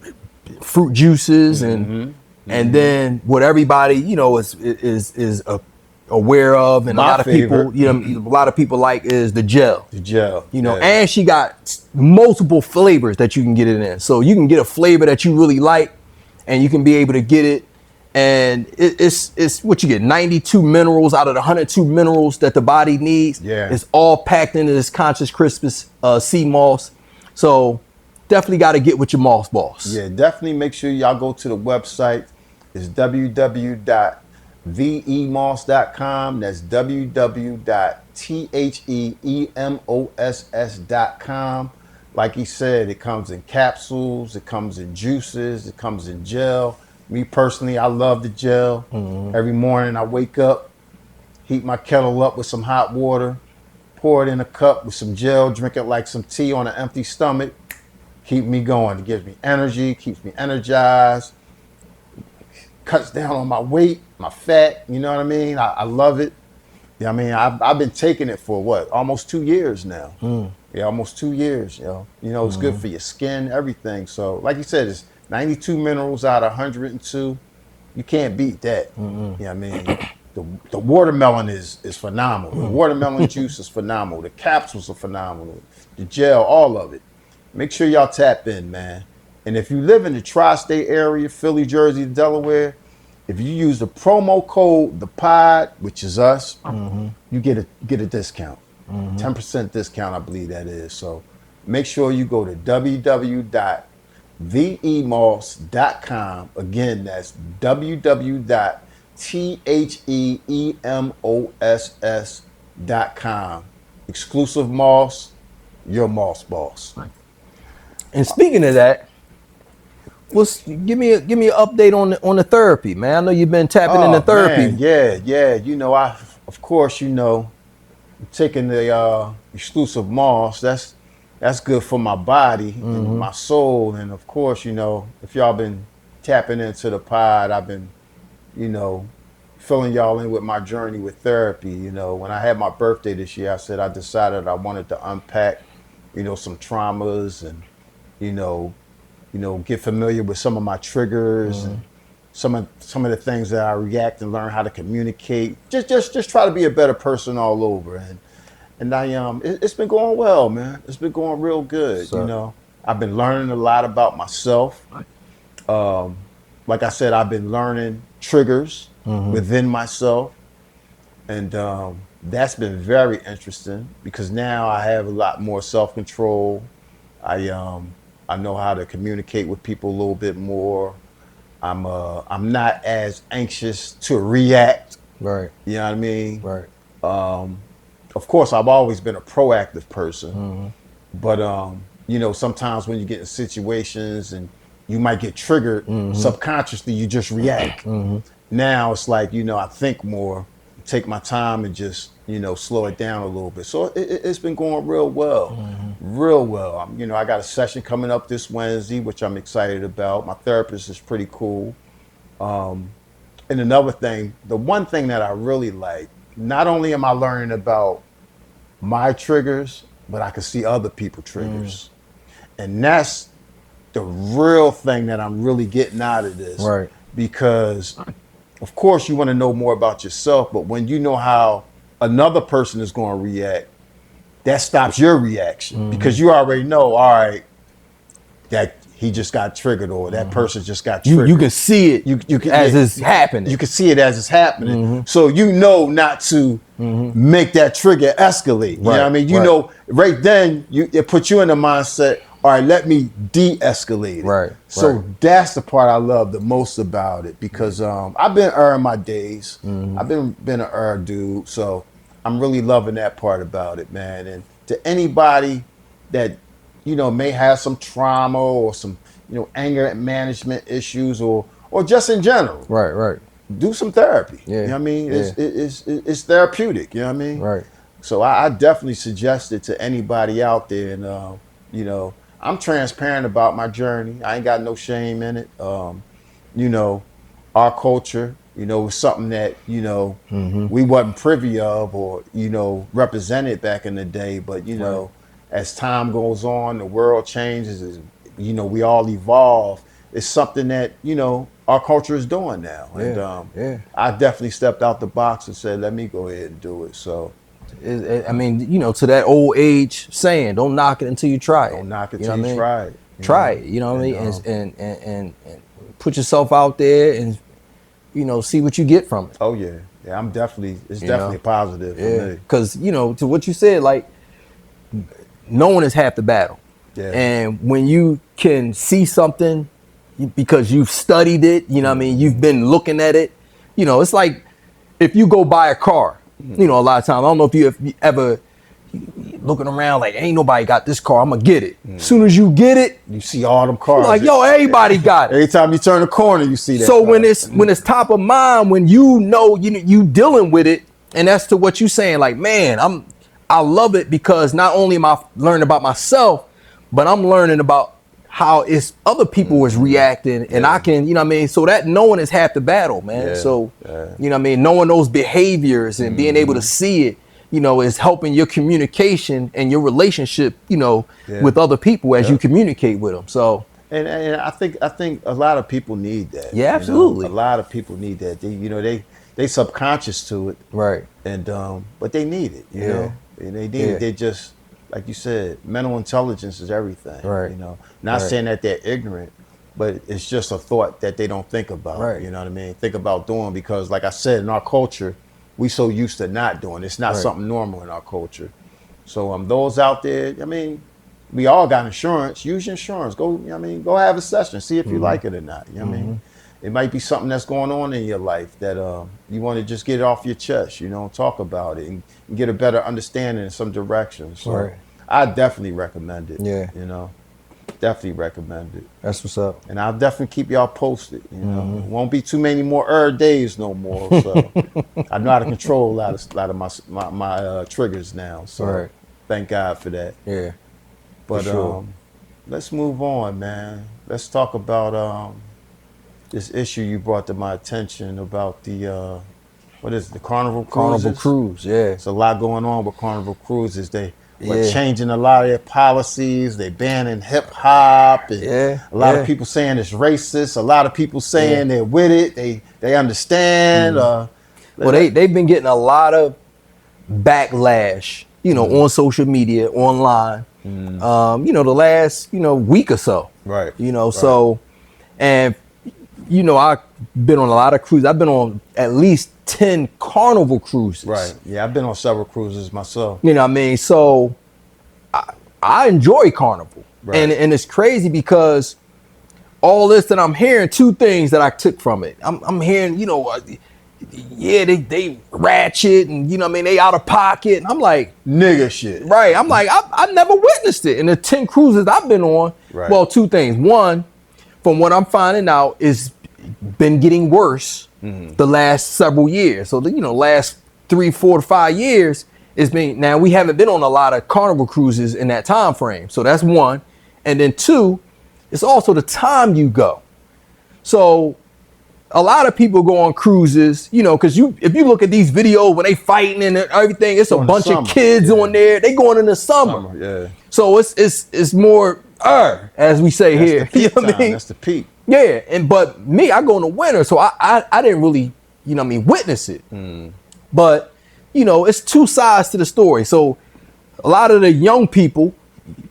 fruit juices and then what everybody, you know, is aware of, and My a lot of favorite. people, you know, a lot of people like is the gel. The gel. You know, and she got multiple flavors that you can get it in. So you can get a flavor that you really like, and you can be able to get it. And it's what you get, 92 minerals out of the 102 minerals that the body needs. Yeah. It's all packed into this conscious crispus sea moss. So definitely got to get with your moss boss. Yeah, definitely make sure y'all go to the website. It's www.themoss.com. That's www.themoss.com. Like he said, it comes in capsules, it comes in juices, it comes in gel. Me personally, I love the gel. Every morning I wake up, heat my kettle up with some hot water, pour it in a cup with some gel, drink it like some tea on an empty stomach. Keep me going. It gives me energy, keeps me energized, cuts down on my weight, my fat. You know what I mean? I love it. Yeah, I mean, I've been taking it for what, almost 2 years now. Yeah, almost 2 years. You know, it's good for your skin, everything. So, like you said, it's 92 minerals out of 102. You can't beat that. You know what I mean? The watermelon is phenomenal. The watermelon juice is phenomenal. The capsules are phenomenal. The gel, all of it. Make sure y'all tap in, man. And if you live in the tri-state area, Philly, Jersey, Delaware, if you use the promo code the pod, which is us, you get a discount. 10% discount, I believe that is. So make sure you go to www.themoss.com. Again, that's www.themoss.com. Exclusive Moss, your Moss Boss. And speaking of that, give me an update on the therapy, man. I know you've been tapping into therapy. Man, yeah. You know, of course, you know, taking the exclusive Moss. That's good for my body and my soul. And of course, you know, if y'all been tapping into the pod, I've been, you know, filling y'all in with my journey with therapy. You know, when I had my birthday this year, I said I decided I wanted to unpack, you know, some traumas and, you know, get familiar with some of my triggers and some of the things that I react and learn how to communicate. Just try to be a better person all over. And it's been going well, man. It's been going real good. You know, I've been learning a lot about myself. Like I said, I've been learning triggers within myself, and that's been very interesting because now I have a lot more self-control. I know how to communicate with people a little bit more. I'm not as anxious to react. Right. You know what I mean? Right. Of course, I've always been a proactive person, but you know, sometimes when you get in situations and you might get triggered subconsciously, you just react. Now it's like, you know, I think more, take my time and just, you know, slow it down a little bit. So it's been going real well, real well. You know, I got a session coming up this Wednesday, which I'm excited about. My therapist is pretty cool. And another thing, the one thing that I really like, not only am I learning about my triggers, but I can see other people's triggers. And that's the real thing that I'm really getting out of this. Right. Because, of course, you want to know more about yourself, but when you know how another person is going to react, that stops your reaction because you already know, all right, that he just got triggered or that person just got triggered. You can see it you can, as it's happening. You can see it as it's happening. So you know not to make that trigger escalate. You know what I mean? You know, right then, it puts you in the mindset, all right, let me de-escalate it. Right. So that's the part I love the most about it, because I've been in my days. I've been an dude, so I'm really loving that part about it, man. And to anybody that, you know, may have some trauma or some, you know, anger management issues or just in general. Right. Do some therapy. Yeah. You know what I mean? Yeah. It's therapeutic, you know what I mean? Right. So I definitely suggest it to anybody out there. And, you know, I'm transparent about my journey. I ain't got no shame in it. You know, our culture, you know, was something that, you know, we wasn't privy of or, you know, represented back in the day. But, you know, as time goes on, the world changes, you know, we all evolve. It's something that, you know, our culture is doing now. And I definitely stepped out the box and said, let me go ahead and do it. So, I mean, you know, to that old age saying, don't knock it until you try it. Don't knock it You know till what I you mean? try it. Try it, you know what I mean? And put yourself out there and, you know, see what you get from it. Oh, yeah. Yeah, it's definitely positive for me. Because, you know, to what you said, like, knowing is half the battle. Yeah. And when you can see something because you've studied it, you know what I mean, you've been looking at it, you know, it's like if you go buy a car, you know, a lot of times, I don't know if you ever looking around like, ain't nobody got this car, I'm gonna get it. As soon as you get it, You see all them cars. like, yo, everybody got it. Every time you turn the corner, you see that. So car. when it's top of mind, when you know you dealing with it, and that's to what you saying, like, man, I love it because not only am I learning about myself, but I'm learning about how it's other people is reacting, and I can, you know what I mean? So that knowing is half the battle, man. Yeah. So, you know what I mean? Knowing those behaviors and being able to see it, you know, is helping your communication and your relationship, you know, with other people as you communicate with them. So, and I think a lot of people need that. Yeah, absolutely. You know? A lot of people need that. They, you know, they subconscious to it. right. And but they need it, you know. And they need it. They just, like you said, mental intelligence is everything. Right. You know, not saying that they're ignorant, but it's just a thought that they don't think about. Right. You know what I mean? Think about doing, because, like I said, in our culture, we so used to not doing. It's not something normal in our culture. So those out there, I mean, we all got insurance. Use your insurance. Go, you know what I mean, go have a session. See if you like it or not. You know what I mean? It might be something that's going on in your life that you want to just get it off your chest, you know, talk about it and get a better understanding in some direction. So I definitely recommend it. Yeah. You know, definitely recommend it. That's what's up. And I'll definitely keep y'all posted. You know, it won't be too many more days no more. So I know how to control a lot of my triggers now. So thank God for that. Yeah. But sure. Let's move on, man. Let's talk about this issue you brought to my attention about the what is it, the Carnival Cruises? Carnival Cruise, yeah. There's a lot going on with Carnival Cruises. They're changing a lot of their policies. They banning hip hop. A lot of people saying it's racist. A lot of people saying they're with it. They understand. Well, they've been getting a lot of backlash, you know, on social media, online. You know, the last week or so. Right. You know, so, and you know, I've been on a lot of cruises. I've been on at least 10 Carnival cruises. Right. Yeah, I've been on several cruises myself. You know what I mean? So I enjoy Carnival. Right. And it's crazy because all this that I'm hearing, two things that I took from it. I'm hearing, you know, they ratchet and, you know what I mean, they out of pocket. And I'm like, nigga shit. Right. I'm like, I never witnessed it. In the 10 cruises I've been on, well, two things. One, from what I'm finding out, is been getting worse the last several years. So, you know, last 3, 4 to 5 years, it's been, now we haven't been on a lot of Carnival cruises in that time frame. So that's one. And then two, it's also the time you go. So a lot of people go on cruises, you know, because if you look at these videos when they fighting and everything, it's a bunch of kids on there. They going in the summer. Yeah. So it's more as we say here. You know what I mean? That's the peak. Yeah, but me, I go in the winter, so I didn't really, you know what I mean, witness it. But, you know, it's two sides to the story. So a lot of the young people,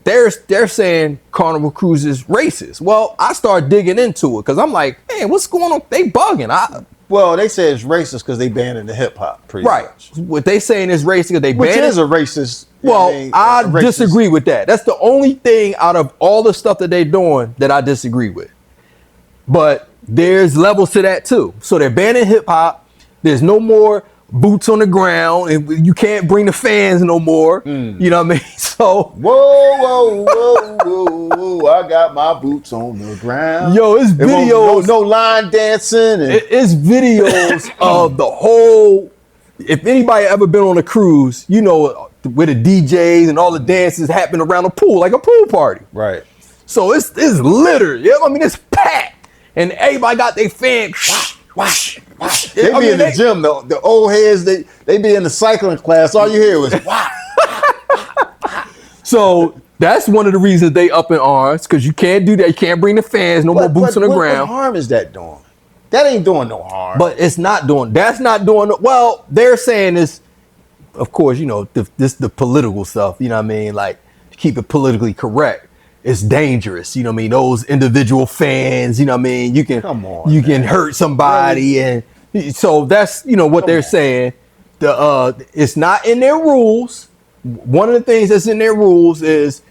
they're saying Carnival Cruise is racist. Well, I started digging into it because I'm like, man, what's going on? They bugging. Well, they say it's racist because they banning the hip hop, pretty much. What they saying is racist because they Which banning is a racist Well, you know I racist. disagree with that. That's the only thing out of all the stuff that they're doing that I disagree with. But there's levels to that too. So they're banning hip hop. There's no more boots on the ground, and you can't bring the fans no more. You know what I mean? So whoa, I got my boots on the ground. Yo, it's videos. No line dancing. It's videos of the whole. If anybody ever been on a cruise, you know where the DJs and all the dances happen around a pool, like a pool party. Right. So it's littered. Yeah, I mean it's packed, and everybody got their fan. Wash. They be in the gym. The old heads, they be in the cycling class. All you hear was wah. So that's one of the reasons they up in arms, because you can't do that. You can't bring the fans. No more boots on the ground. What harm is that doing? That ain't doing no harm. But it's not doing. That's not doing. Well, they're saying this. Of course, you know the political stuff. You know what I mean? Like to keep it politically correct. It's dangerous, you know what I mean? Those individual fans, you know what I mean? You can can hurt somebody, and so that's what they're saying. It's not in their rules. One of the things that's in their rules is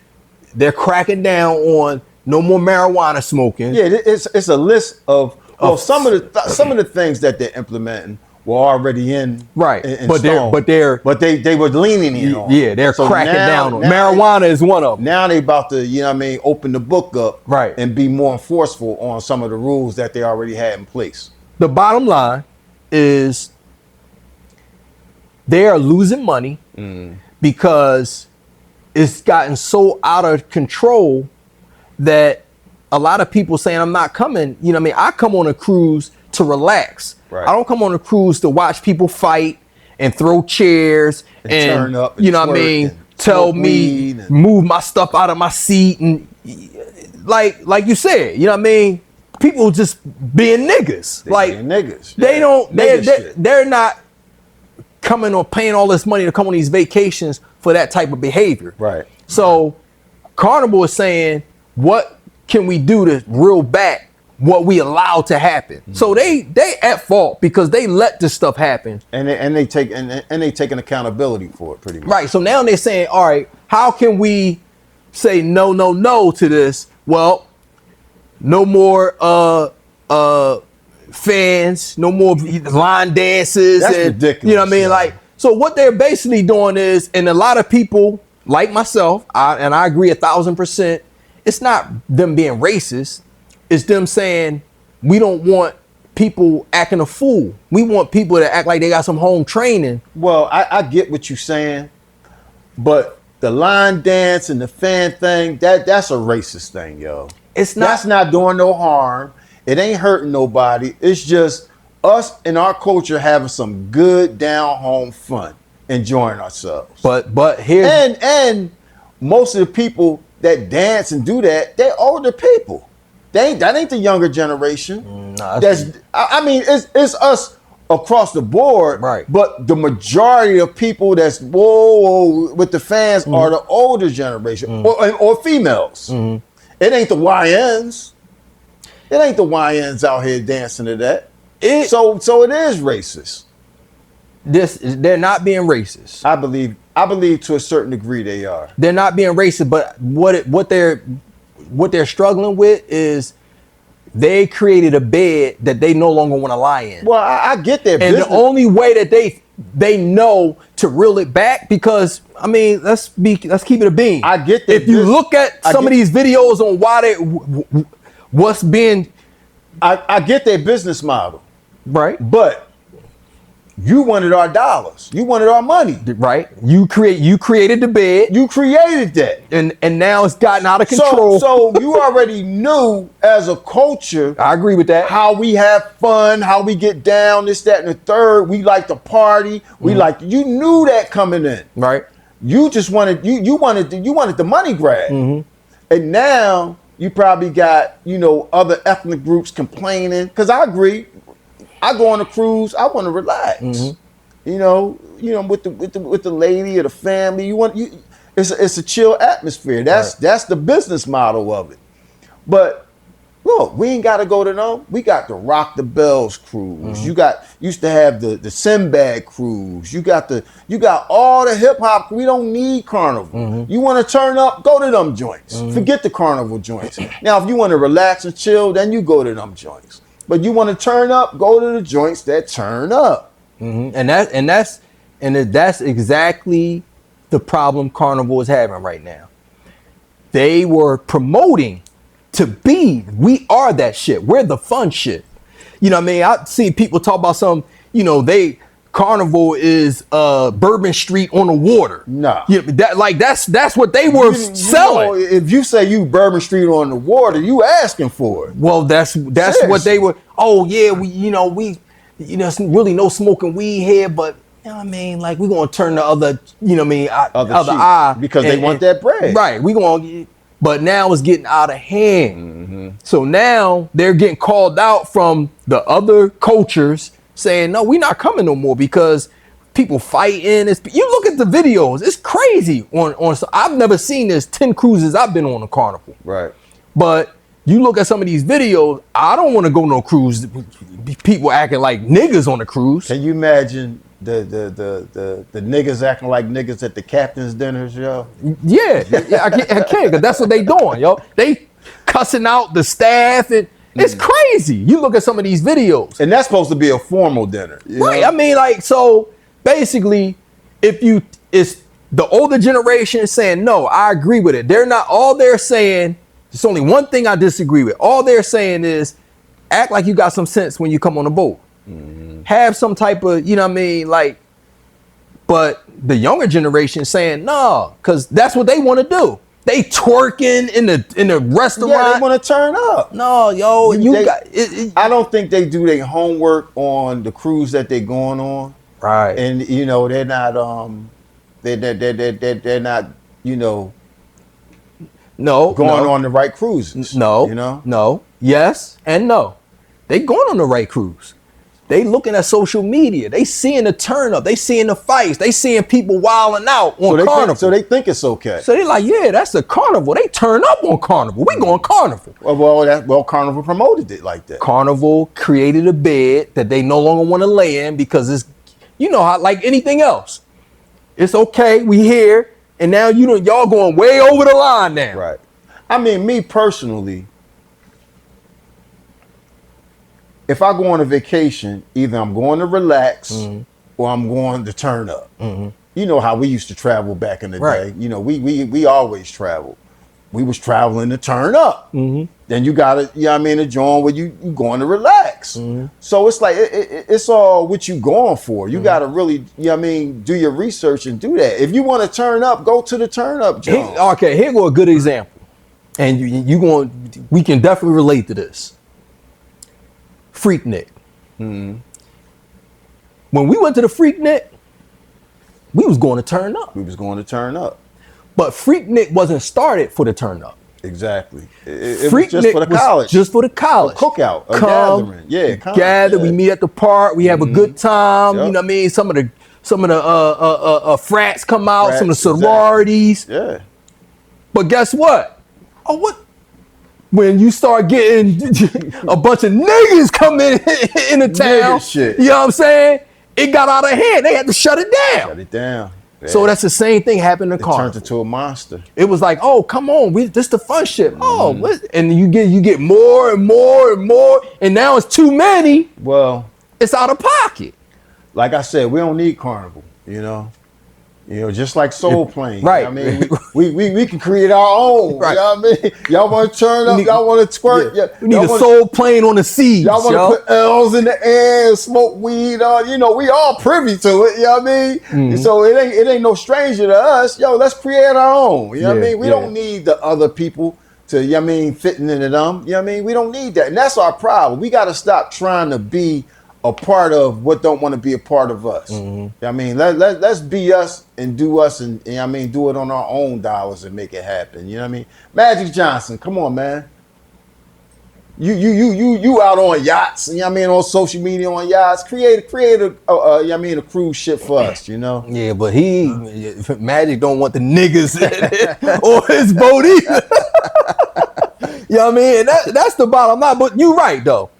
they're cracking down on no more marijuana smoking. Yeah, it's a list of some of the things that they're implementing were already in right, in but stone. they were leaning in on. Yeah, they're cracking down on marijuana is one of them. Now they about to open the book up right and be more enforceful on some of the rules that they already had in place. The bottom line is they are losing money because it's gotten so out of control that a lot of people saying I'm not coming. You know what I mean? I come on a cruise to relax. Right. I don't come on a cruise to watch people fight and throw chairs and turn up and what I mean? Tell me move my stuff out of my seat and like you said, you know what I mean? People just being niggas. Being niggas. They don't. They're not coming or paying all this money to come on these vacations for that type of behavior. Right. So Carnival is saying, what can we do to reel back what we allow to happen? So they at fault because they let this stuff happen, and they taking accountability for it pretty much. Right. So now they're saying, all right, how can we say no to this? Well, no more fans, no more line dances. That's ridiculous. You know what I mean? Like, so what they're basically doing is, and a lot of people like myself, and I agree 1,000%, it's not them being racist. It's them saying, we don't want people acting a fool. We want people to act like they got some home training. Well, I get what you're saying, but the line dance and the fan thing, that's a racist thing, yo. It's not. That's not doing no harm. It ain't hurting nobody. It's just us and our culture having some good down home fun, enjoying ourselves. But here and most of the people that dance and do that, they're older people. That ain't the younger generation. I mean, it's us across the board. Right. But the majority of people that's with the fans are the older generation or females. It ain't the YNs. It ain't the YNs out here dancing to that. So it is racist. They're not being racist. I believe to a certain degree they are. They're not being racist, but what they're struggling with is they created a bed that they no longer want to lie in. Well, I get that. And the only way that they know to reel it back, because I mean, let's keep it a bean. I get that. If you look at some of these videos on why what's being, I get their business model, right? But you wanted our dollars. You wanted our money. Right. You created the bed. You created that. And now it's gotten out of control. So you already knew as a culture. I agree with that. How we have fun, how we get down, this, that, and the third. We like to party. You knew that coming in. Right. You just wanted you wanted the money grab. And now you probably got, other ethnic groups complaining. Because I agree. I go on a cruise. I want to relax. With the lady or the family. It's a chill atmosphere. That's the business model of it. But look, we ain't got to go to them. We got the Rock the Bells cruise. You used to have the Sinbad cruise. You got all the hip hop. We don't need carnival. You want to turn up, go to them joints. Forget the carnival joints. Now, if you want to relax and chill, then you go to them joints. But you want to turn up, go to the joints that turn up. And that's exactly the problem Carnival is having right now. They were promoting we are that shit. We're the fun shit. You know what I mean? I see people talk about Carnival is Bourbon Street on the water. Nah. That's what they were selling. If you say you Bourbon Street on the water, you asking for it. Well, that's what they were. Oh yeah, we really no smoking weed here, but you know what I mean, like we're gonna turn the other, other eye because they want that bread. Right. But now it's getting out of hand. So now they're getting called out from the other cultures saying, no, we're not coming no more because people fighting. You look at the videos, it's crazy. I've never seen this 10 cruises I've been on a Carnival. Right. But you look at some of these videos, I don't want to go no cruise. People acting like niggas on the cruise. Can you imagine the niggas acting like niggas at the captain's dinners, yo? Yeah, I can, because that's what they doing, yo. They cussing out the staff, and it's crazy. You look at some of these videos. And that's supposed to be a formal dinner. Right, know? I mean, so basically, it's the older generation saying, no, I agree with it. They're saying, there's only one thing I disagree with. All they're saying is, act like you got some sense when you come on the boat. Have some type of, but the younger generation saying no, because that's what they want to do. They twerking in the restaurant. Yeah, they want to turn up. No, yo, I don't think they do their homework on the cruise that they're going on. Right. And they're not they're not going on the right cruises. No. Yes and no. They going on the right cruise. They looking at social media. They seeing the turn up. They seeing the fights. They seeing people wilding out on Carnival. So they think it's okay. So they like, yeah, that's the Carnival. They turn up on Carnival. We going Carnival. Well, Carnival promoted it like that. Carnival created a bed that they no longer want to lay in because it's, how like anything else. It's okay. We here. And now, y'all going way over the line now. Right. I mean, me personally, if I go on a vacation, either I'm going to relax or I'm going to turn up. You know how we used to travel back in the day. We always traveled. We was traveling to turn up. Then you got to, a joint where you going to relax. So it's like, it's all what you going for. You got to really, do your research and do that. If you want to turn up, go to the turn up joint. Okay, here go a good example. And we can definitely relate to this. Freaknik. When we went to the Freaknik, we was going to turn up. But Freaknik wasn't started for the turn up. Exactly. It was just for the college. Just for the college. A cookout, a gathering. Yeah, gather. Yeah. We meet at the park. We have a good time. Yep. You know what I mean? Some of the frats come out. Some of the sororities. Exactly. Yeah. But guess what? When you start getting a bunch of niggas coming in the town, shit. You know what I'm saying? It got out of hand. They had to shut it down. Yeah. So that's the same thing happened in the car. It turned into a monster. It was like, oh, come on, this the fun shit. And you get more and more and more, and now it's too many. Well, it's out of pocket. Like I said, we don't need Carnival. Just like Soul Plane. Right. I mean, we can create our own. Right. You know what I mean? Y'all want to turn up, y'all want to twerk. Yeah. We need a Soul Plane on the seas. Y'all want to put L's in the air, smoke weed on. We all privy to it. You know what I mean? So it ain't no stranger to us. Yo, let's create our own. You know what I mean? We don't need the other people to, fitting into them. You know what I mean? We don't need that. And that's our problem. We got to stop trying to be a part of what don't want to be a part of us. I mean, let's be us and do us and do it on our own dollars and make it happen. You know what I mean? Magic Johnson, come on, man. You out on yachts, on social media on yachts. Create a cruise ship for us, Yeah, but Magic don't want the niggas on his boat either. You know what I mean? And that's the bottom line. But you're right though.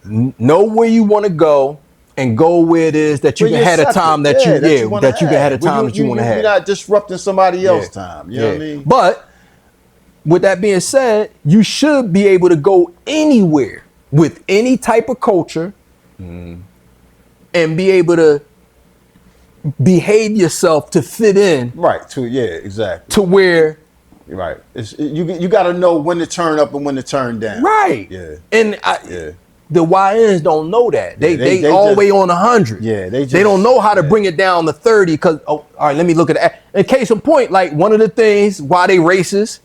Know where you want to go and go where it is that you can have a time that you can have a time that you want to have. You're not disrupting somebody else's time. You know what I mean? But with that being said, you should be able to go anywhere with any type of culture and be able to behave yourself to fit in. Right. Exactly. To where. Right. You got to know when to turn up and when to turn down. Right. Yeah. And the YNs don't know that. They always on 100. Yeah. They don't know how to bring it down to 30 because, all right, let me look at that. In case in point, like one of the things why they racist,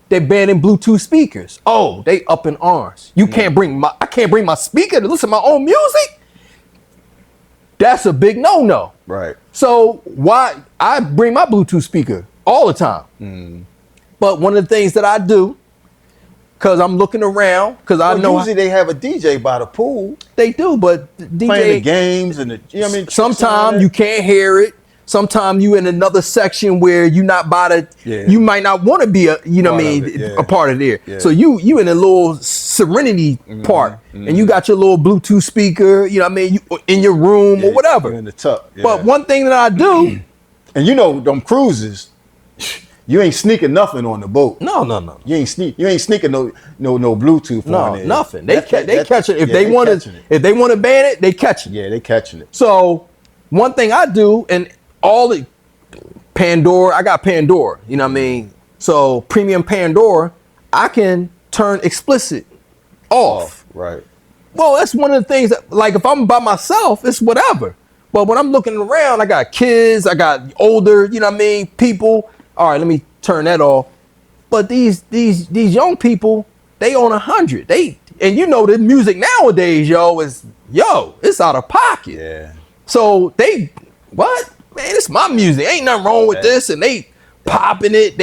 they're banning Bluetooth speakers. Oh, they up in arms. I can't bring my speaker to listen to my own music. That's a big no-no. Right. So why I bring my Bluetooth speaker all the time. But one of the things that I do, because I'm looking around, because I know usually they have a DJ by the pool. They do, but DJ playing the games and you know what I mean. Sometimes you can't hear it. Sometimes you in another section where you not by the, you might not want to be a part of there. Yeah. So you in a little serenity part, and you got your little Bluetooth speaker, you know what I mean, you in your room or whatever. In the tuck. Yeah. But one thing that I do, and you know them cruises, you ain't sneaking nothing on the boat. No. You ain't sneaking no Bluetooth on there. Nothing. They catch it. If they want to ban it, they catch it. Yeah, they catching it. So one thing I do, and all the Pandora, I got Pandora, you know what I mean? So premium Pandora, I can turn explicit off. Right. Well, that's one of the things that, like, if I'm by myself, it's whatever. But when I'm looking around, I got kids, I got older, you know what I mean, people. All right, let me turn that off. But these young people, they on 100. And you know the music nowadays, it's out of pocket. Yeah. So what? Man, it's my music. Ain't nothing wrong with this. And they popping it.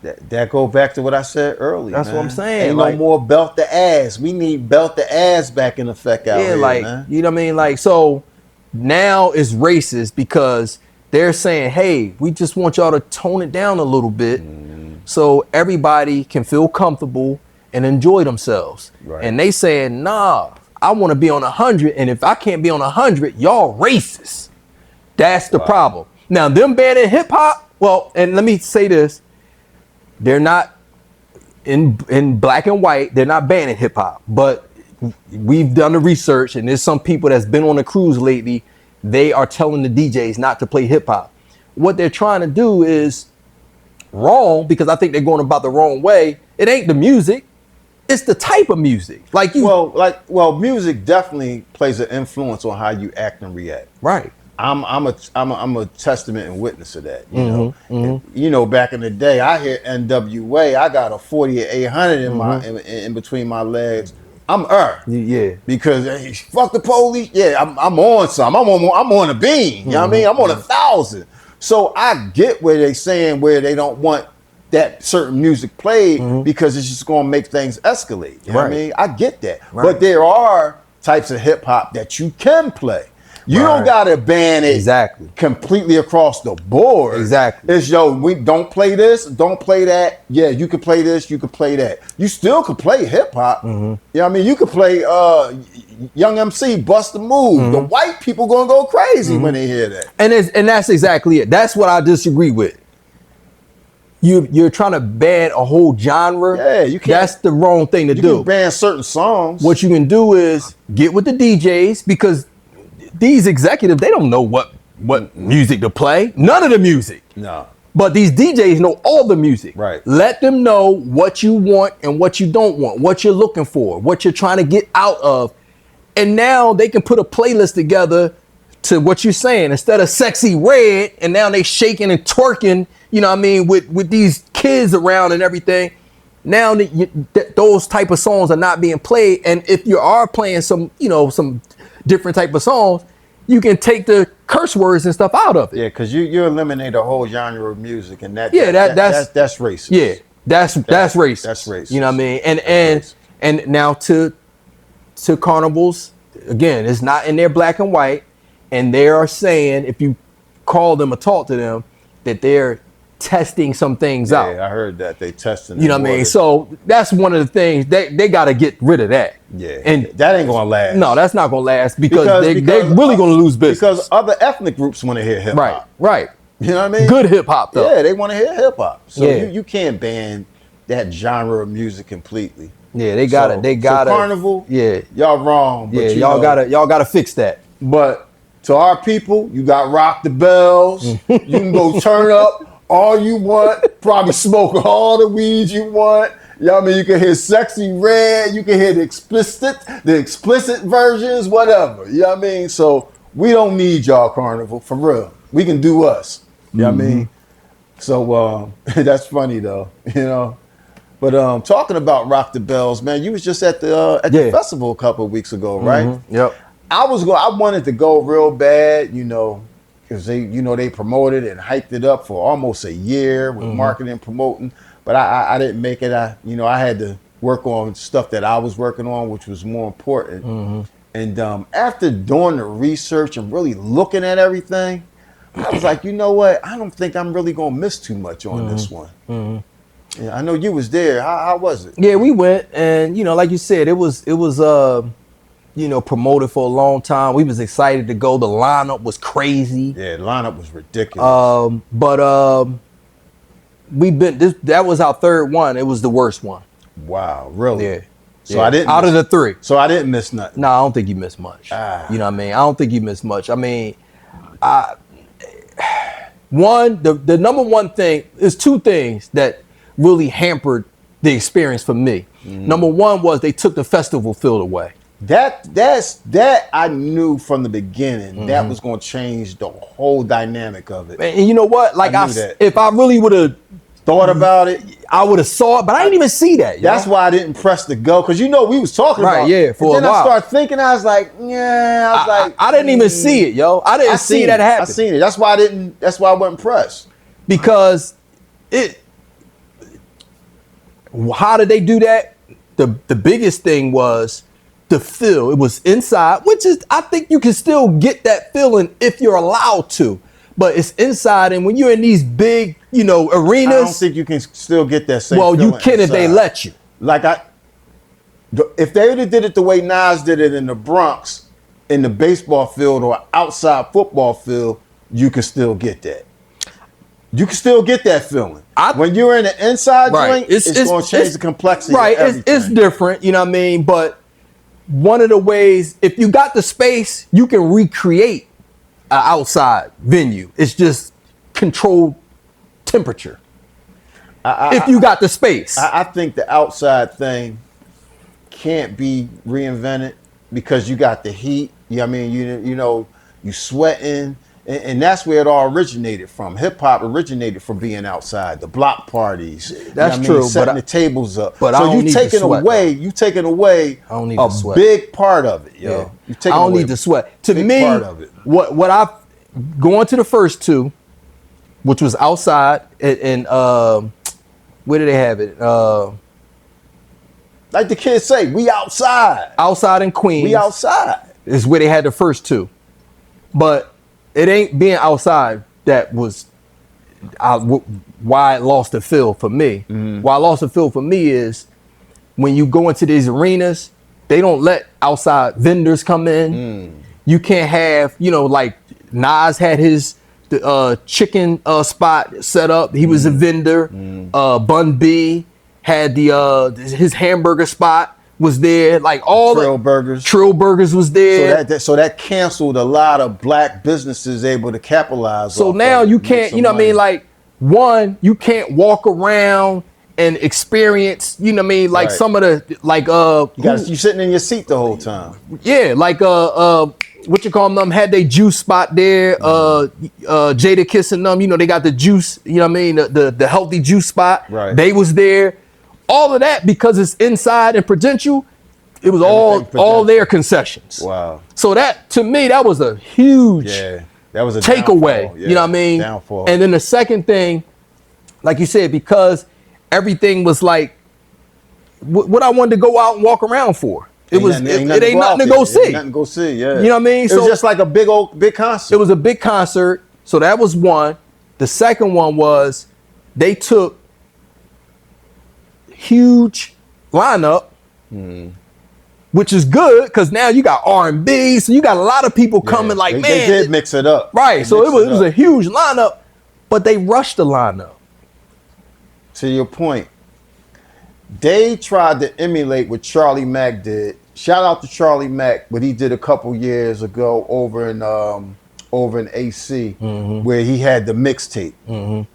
That go back to what I said earlier. That's man. what I'm saying. Ain't no more belt the ass. We need belt the ass back in effect out here, man. You know what I mean? Like, so now it's racist because they're saying, hey, we just want y'all to tone it down a little bit so everybody can feel comfortable and enjoy themselves. Right. And they saying, nah, I want to be on 100. And if I can't be on 100, y'all racist. That's the problem. Now, them banning hip hop, well, and let me say this, they're not in black and white, they're not banning hip hop, but we've done the research and there's some people that's been on a cruise lately, they are telling the DJs not to play hip hop. What they're trying to do is wrong because I think they're going about the wrong way. It ain't the music, it's the type of music. Well, music definitely plays an influence on how you act and react. Right. I'm a testament and witness of that. You know, and, you know, back in the day, I hit NWA. I got a 40 or 800 in between my legs. I'm because hey, fuck the police. Yeah, I'm on some. I'm on a beam. You know what I mean? I'm on 1,000. So I get where they saying where they don't want that certain music played because it's just going to make things escalate. You know what I mean? I get that. Right. But there are types of hip hop that you can play. You don't gotta ban it completely across the board. Exactly. It's we don't play this, don't play that. Yeah, you can play this, you can play that. You still could play hip hop. You know what I mean? You could play Young MC, Bust a Move. The white people gonna go crazy when they hear that. And that's exactly it. That's what I disagree with. You're trying to ban a whole genre. Yeah, you can't. That's the wrong thing to do. You can ban certain songs. What you can do is get with the DJs because these executives, they don't know what music to play. None of the music. No. But these DJs know all the music. Right. Let them know what you want and what you don't want, what you're looking for, what you're trying to get out of. And now they can put a playlist together to what you're saying. Instead of Sexy Red, and now they shaking and twerking, you know what I mean, with these kids around and everything. Now those type of songs are not being played. And if you are playing some different type of songs, you can take the curse words and stuff out of it. Yeah, because you eliminate a whole genre of music, and that's racist. Yeah, that's racist. That's racist. You know what I mean? And now to carnivals, again, it's not in their black and white, and they are saying if you call them or talk to them that they're testing some things out. Yeah, I heard that they testing. You know what I mean? So that's one of the things they got to get rid of that. Yeah, and that ain't gonna last. No, that's not gonna last because they're really gonna lose business. Because other ethnic groups want to hear hip hop. Right. You know what I mean? Good hip hop though. Yeah, they want to hear hip hop. So Yeah. you can't ban that genre of music completely. Yeah, they got it. They got it. So Carnival. Yeah, y'all wrong. But yeah, y'all gotta fix that. But to our people, you got Rock the Bells. You can go turn up all you want. Probably smoke all the weed you want. You know what I mean? You can hear Sexy Red. You can hear the explicit versions, whatever. You know what I mean? So we don't need y'all, Carnival, for real. We can do us. You know what I mean? So that's funny though, you know. But talking about Rock the Bells, man, you was just at the festival a couple of weeks ago, right? Yep. I wanted to go real bad, you know, because they promoted and hyped it up for almost a year with marketing and promoting. But I didn't make it. I had to work on stuff that I was working on, which was more important. And after doing the research and really looking at everything, I was like, you know what? I don't think I'm really gonna miss too much on this one. Yeah, I know you was there. How was it? Yeah, we went, and you know, like you said, it was promoted for a long time. We was excited to go. The lineup was crazy. Yeah, the lineup was ridiculous. That was our third one. It was the worst one. Wow, really? Yeah. So I didn't out of the three. So I didn't miss nothing. No, I don't think you missed much. You know what I mean? I don't think you missed much. I mean, the number one thing is two things that really hampered the experience for me. Number one was they took the festival field away. That I knew from the beginning that was going to change the whole dynamic of it. And you know what? Like if I really would have thought about it, I would have saw it, but I didn't even see that. That's why I didn't press the go, because we was talking about it. Yeah, for and a while. I started thinking, I was like, I didn't even see it, yo. I didn't see that happen. I seen it. That's why I wasn't pressed. Because how did they do that? The biggest thing was the feel. It was inside, which is, I think you can still get that feeling if you're allowed to. But it's inside, and when you're in these big, arenas, I don't think you can still get that same. Well, you can inside. if they let you. Like if they would have did it the way Nas did it in the Bronx, in the baseball field or outside football field, you can still get that. You can still get that feeling. When you're in the inside joint, it's going to change the complexity. Right, of everything. It's different. You know what I mean? But one of the ways, if you got the space, you can recreate an outside venue. It's just controlled temperature. If you got the space. I think the outside thing can't be reinvented because you got the heat. You know what I mean? You sweating. And that's where it all originated from. Hip hop originated from being outside, the block parties. That's true. Setting the tables up. But so you taking away a big part of it, yo. Yeah. I don't need to sweat. To me, part of it. what I going to the first two, which was outside and where did they have it? Like the kids say, we outside. Outside in Queens. We outside. Is where they had the first two. But it ain't being outside that was why it lost the feel for me. Why I lost the feel for me is when you go into these arenas, they don't let outside vendors come in. You can't have, like Nas had his chicken spot set up. He was a vendor. Bun B had his hamburger spot was there, like all Trill Burgers. Trill Burgers was there. So that canceled a lot of black businesses able to capitalize. So now you can't, you know what I mean? Like, one, you can't walk around and experience, you know what I mean? Like some of the, like, you sitting in your seat the whole time. Yeah, like, what you call them, had they juice spot there, Jada Kiss and them, they got the juice, you know what I mean? The healthy juice spot. Right. They was there. All of that, because it's inside and Prudential, it was all their concessions. Wow. So that, to me, that was a huge that was a takeaway. Yeah, you know what I mean? Downfall. And then the second thing, like you said, because everything was like what I wanted to go out and walk around for. It ain't nothing to go see. Nothing to go see, yeah. You know what I mean? It was just like a big concert. It was a big concert. So that was one. The second one was they took huge lineup, which is good because now you got R&B, so you got a lot of people coming like, they, man. They did mix it up. Right, so it was a huge lineup, but they rushed the lineup. To your point, they tried to emulate what Charlie Mack did. Shout out to Charlie Mack, what he did a couple years ago over in AC, where he had the mixtape.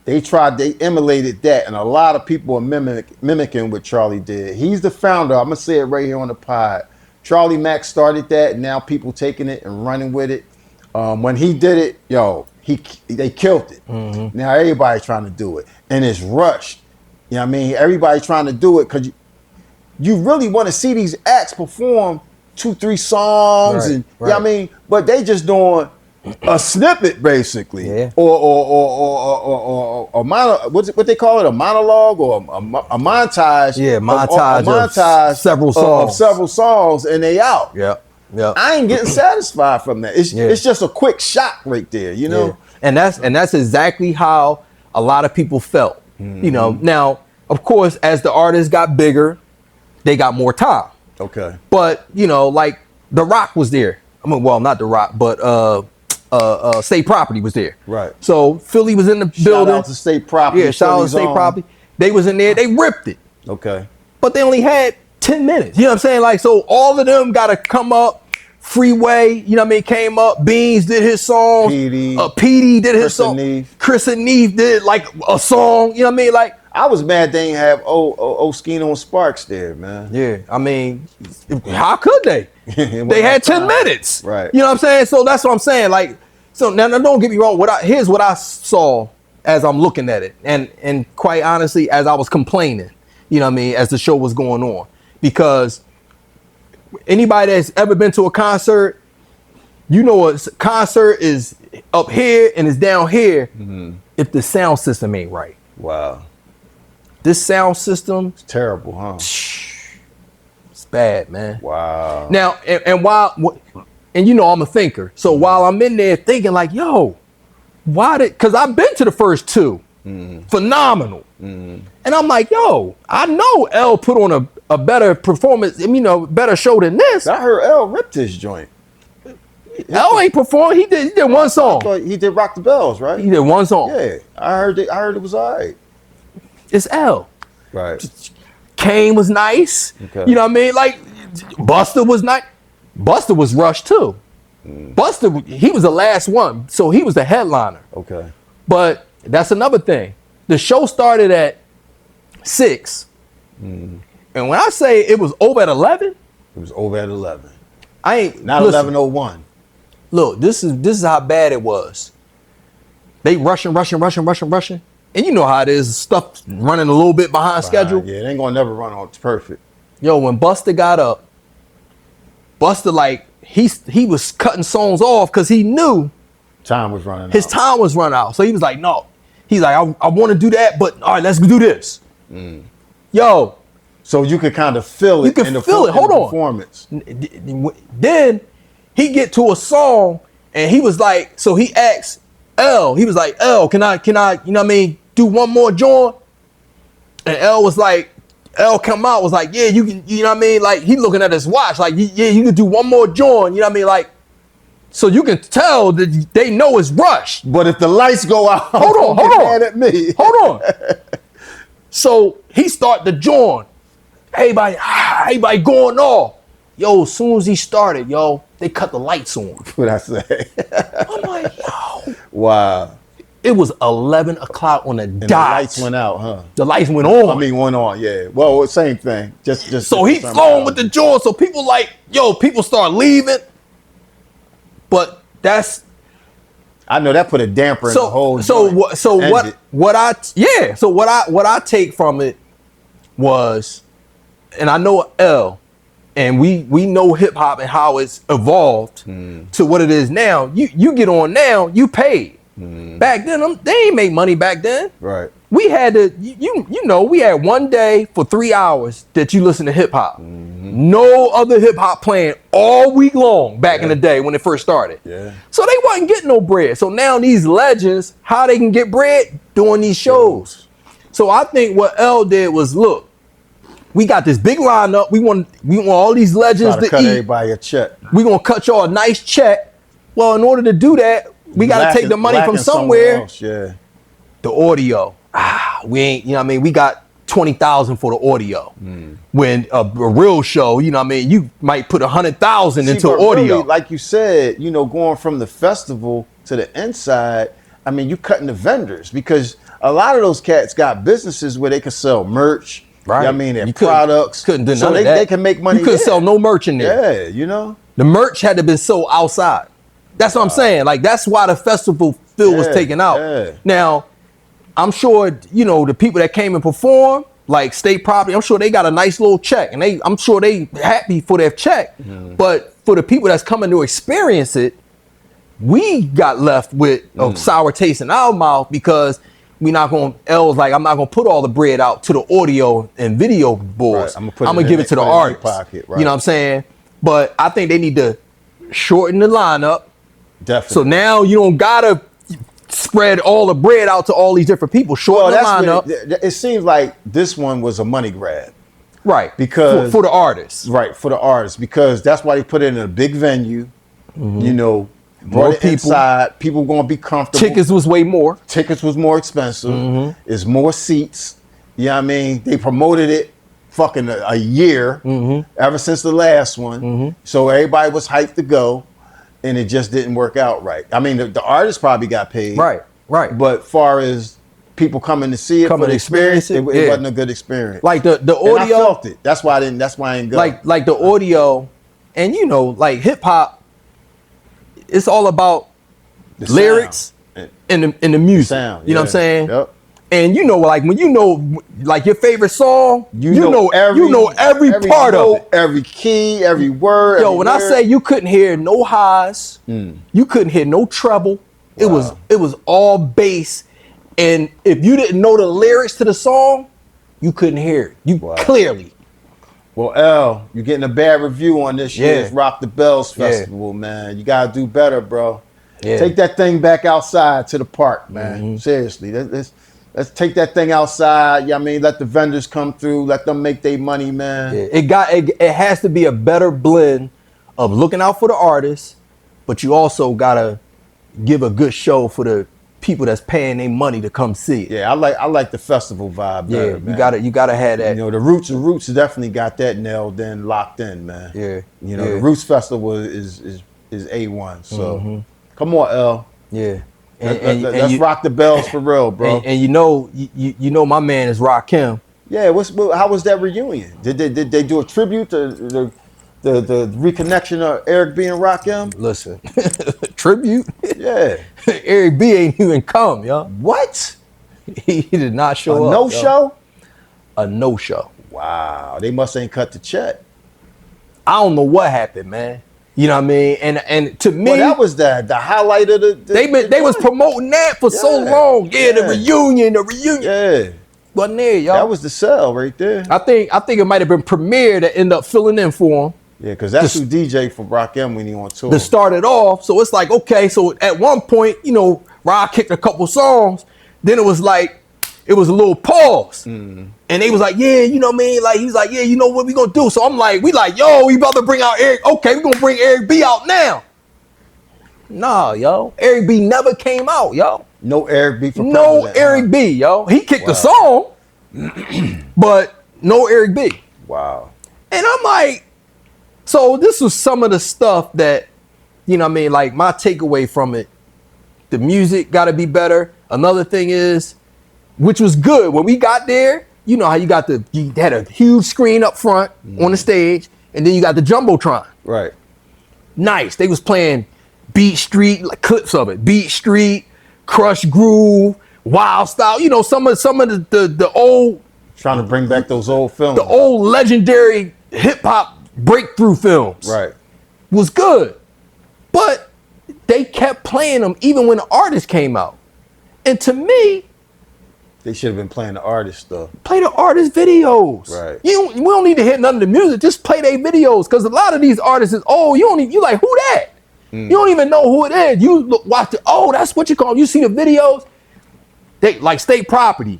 They emulated that, and a lot of people are mimicking what Charlie did. He's the founder. I'm gonna say it right here on the pod. Charlie Mack started that, and now people taking it and running with it. When he did it, they killed it. Now everybody's trying to do it, and it's rushed. You know what I mean? Everybody's trying to do it because you really want to see these acts perform 2-3 songs, and you know what I mean? But they just doing a snippet basically, or what they call it, a monologue or a montage. Yeah, montage of several songs, and they out. Yeah. I ain't getting satisfied from that. It's just a quick shot right there, you know. Yeah. And that's exactly how a lot of people felt. You know, now of course as the artists got bigger, they got more time. Okay. But you know, like The Rock was there. I mean, well, not The Rock, but State Property was there. Right. So Philly was in the building. Shout out to State Property. Yeah, shout out to State Property. They was in there. They ripped it. Okay. But they only had 10 minutes. You know what I'm saying? Like, so all of them got to come up. Freeway, you know what I mean, came up. Beans did his song. Petey did his song. Chris and Neve did like a song. You know what I mean? Like, I was mad they didn't have Oskino and Sparks there, man. Yeah, I mean, how could they? They had 10 minutes. Right. You know what I'm saying? So that's what I'm saying. Like, so now don't get me wrong. Here's what I saw as I'm looking at it. And quite honestly, as I was complaining, you know what I mean, as the show was going on. Because anybody that's ever been to a concert, you know a concert is up here and it's down here if the sound system ain't right. Wow. This sound system, it's terrible, huh? It's bad, man. Wow. Now, and you know I'm a thinker. So while I'm in there thinking like, yo, because I've been to the first two. Phenomenal. And I'm like, yo, I know L put on a better performance, you know, better show than this. I heard L ripped his joint. L ain't performed. He did one song. He did Rock the Bells, right? He did one song. Yeah, I heard it was all right. It's L. Right. Kane was nice. Okay. You know what I mean? Like, Busta was nice. Busta was rushed too. Busta, he was the last one, so he was the headliner. Okay. But that's another thing. The show started at 6. And when I say it was over at 11, it was over at 11. I ain't not 11:01. Look, this is how bad it was. They rushing. And you know how it is, stuff running a little bit behind schedule. Yeah, it ain't gonna never run on perfect. Yo, when Busta got up, Busta like he was cutting songs off because he knew time was running his time was running out. So he was like, no. He's like, I want to do that, but all right, let's do this. Yo. So you could kind of feel it. You can feel it. Hold on. Performance. Then he get to a song and he was like, so he asked L, he was like, L, can I, you know what I mean, do one more joint? And L come out, was like, yeah, you can, you know what I mean? Like, he looking at his watch, like, yeah, you can do one more joint, you know what I mean? Like, so you can tell that they know it's rushed. But if the lights go out, hold on. Mad at me. Hold on. So he start the joint. Everybody going off. Yo, as soon as he started, they cut the lights on. What I say? I'm like, yo. Wow. It was 11 o'clock on the dot. The lights went out, huh? The lights went on. I mean, went on, yeah. Well, same thing. Just. So he flowing with the joint. So people like, people start leaving. But I know that put a damper in the whole. So what I take from it was, and I know L, and we know hip hop and how it's evolved to what it is now. You get on now, you paid. Back then, they ain't make money back then. Right. We had to, we had one day for 3 hours that you listen to hip hop. No other hip hop playing all week long back in the day when it first started. Yeah. So they wasn't getting no bread. So now these legends, how they can get bread? Doing these shows. So I think what L did was, look, we got this big lineup. We want all these legends to cut eat. everybody a check. We gonna cut y'all a nice check. Well, in order to do that, we got to take the money from somewhere. Else, yeah. The audio. We ain't, you know what I mean? We got 20,000 for the audio. When a real show, you know what I mean? You might put 100,000 into audio. Really, like you said, you know, going from the festival to the inside, I mean, you cutting the vendors because a lot of those cats got businesses where they can sell merch. Right. You know what I mean, their products. Couldn't do none so of that. They can make money. You couldn't sell no merch in there. Yeah, you know. The merch had to be sold outside. That's what I'm saying. Like, that's why the festival feel was taken out. Yeah. Now, I'm sure, you know, the people that came and performed, like State Property, I'm sure they got a nice little check, and I'm sure they happy for their check. But for the people that's coming to experience it, we got left with a sour taste in our mouth because we not going to, L's like, I'm not going to put all the bread out to the audio and video boards. Right. I'm going to give it to the artist. Pocket, right. You know what I'm saying? But I think they need to shorten the lineup. Definitely. So now you don't got to spread all the bread out to all these different people. Shorten the lineup. It seems like this one was a money grab. Right. Because for the artists. Right, for the artists. Because that's why they put it in a big venue. You know, more people inside. People going to be comfortable. Tickets was way more. Tickets was more expensive. It's more seats. You know what I mean? They promoted it fucking a year ever since the last one. So everybody was hyped to go. And it just didn't work out right. I mean, the artist probably got paid. Right. But far as people coming to see it, coming for the experience, it yeah. wasn't a good experience. Like the audio. And I felt it. That's why I didn't go. Like the audio, and you know, like hip hop, it's all about the lyrics and the music. Sound, you know what I'm saying? Yep. And you know, like when you know, like your favorite song, you know every part of it, every key, every word. Yo, when I say you couldn't hear no highs, you couldn't hear no treble. Wow. It was all bass, and if you didn't know the lyrics to the song, you couldn't hear it. Clearly. Well, L, you're getting a bad review on this year's Rock the Bells Festival, man. You gotta do better, bro. Yeah. Take that thing back outside to the park, man. Seriously, let's take that thing outside. I mean, let the vendors come through. Let them make their money, man. Yeah. It has to be a better blend of looking out for the artists, but you also gotta give a good show for the people that's paying their money to come see it. Yeah, I like the festival vibe better, man. You gotta have that. You know, the Roots definitely got that nailed in, locked in, man. Yeah. You know, the Roots Festival is A1. So come on, L. Yeah. Let's rock the bells for real, bro. And you know my man is Rakim. Yeah, how was that reunion? Did they do a tribute to the reconnection of Eric B and Rakim? Listen, tribute? Yeah. Eric B ain't even come, yo. What? He did not show up. No show? A no show. Wow, they must ain't cut the check. I don't know what happened, man. You know what I mean? And to me, that was the highlight of the they was promoting that for so long. Yeah, the reunion. Yeah. Wasn't there, y'all. That was the sell right there. I think it might have been Premier that ended up filling in for him. Yeah, because that's who DJ for Rakim when he on tour. To start it off. So it's like, okay, so at one point, you know, Rod kicked a couple songs. Then it was like, it was a little pause. And they was like, yeah, you know what I mean? Like, he's like, yeah, you know what we gonna do? So I'm like, we like, yo, we about to bring out Eric. Okay, we gonna bring Eric B out now. Nah, yo. Eric B never came out, yo. No Eric B for president. No Eric B, yo. He kicked the song, but no Eric B. Wow. And I'm like, so this was some of the stuff that, you know what I mean? Like, my takeaway from it, the music gotta be better. Another thing is, which was good, when we got there, you know how you had a huge screen up front on the stage, and then you got the Jumbotron. Right. Nice. They was playing Beat Street, like clips of it. Beat Street, Crush Groove, Wild Style. You know, some of the old. Trying to bring back those old films. The old legendary hip hop breakthrough films. Right. Was good. But they kept playing them even when the artist came out. And to me, they should have been playing the artist stuff. Play the artist videos. Right. We don't need to hit none of the music. Just play their videos. Because a lot of these artists is, you like, who that? You don't even know who it is. You watch it. Oh, that's what you call them. You see the videos. They like State Property.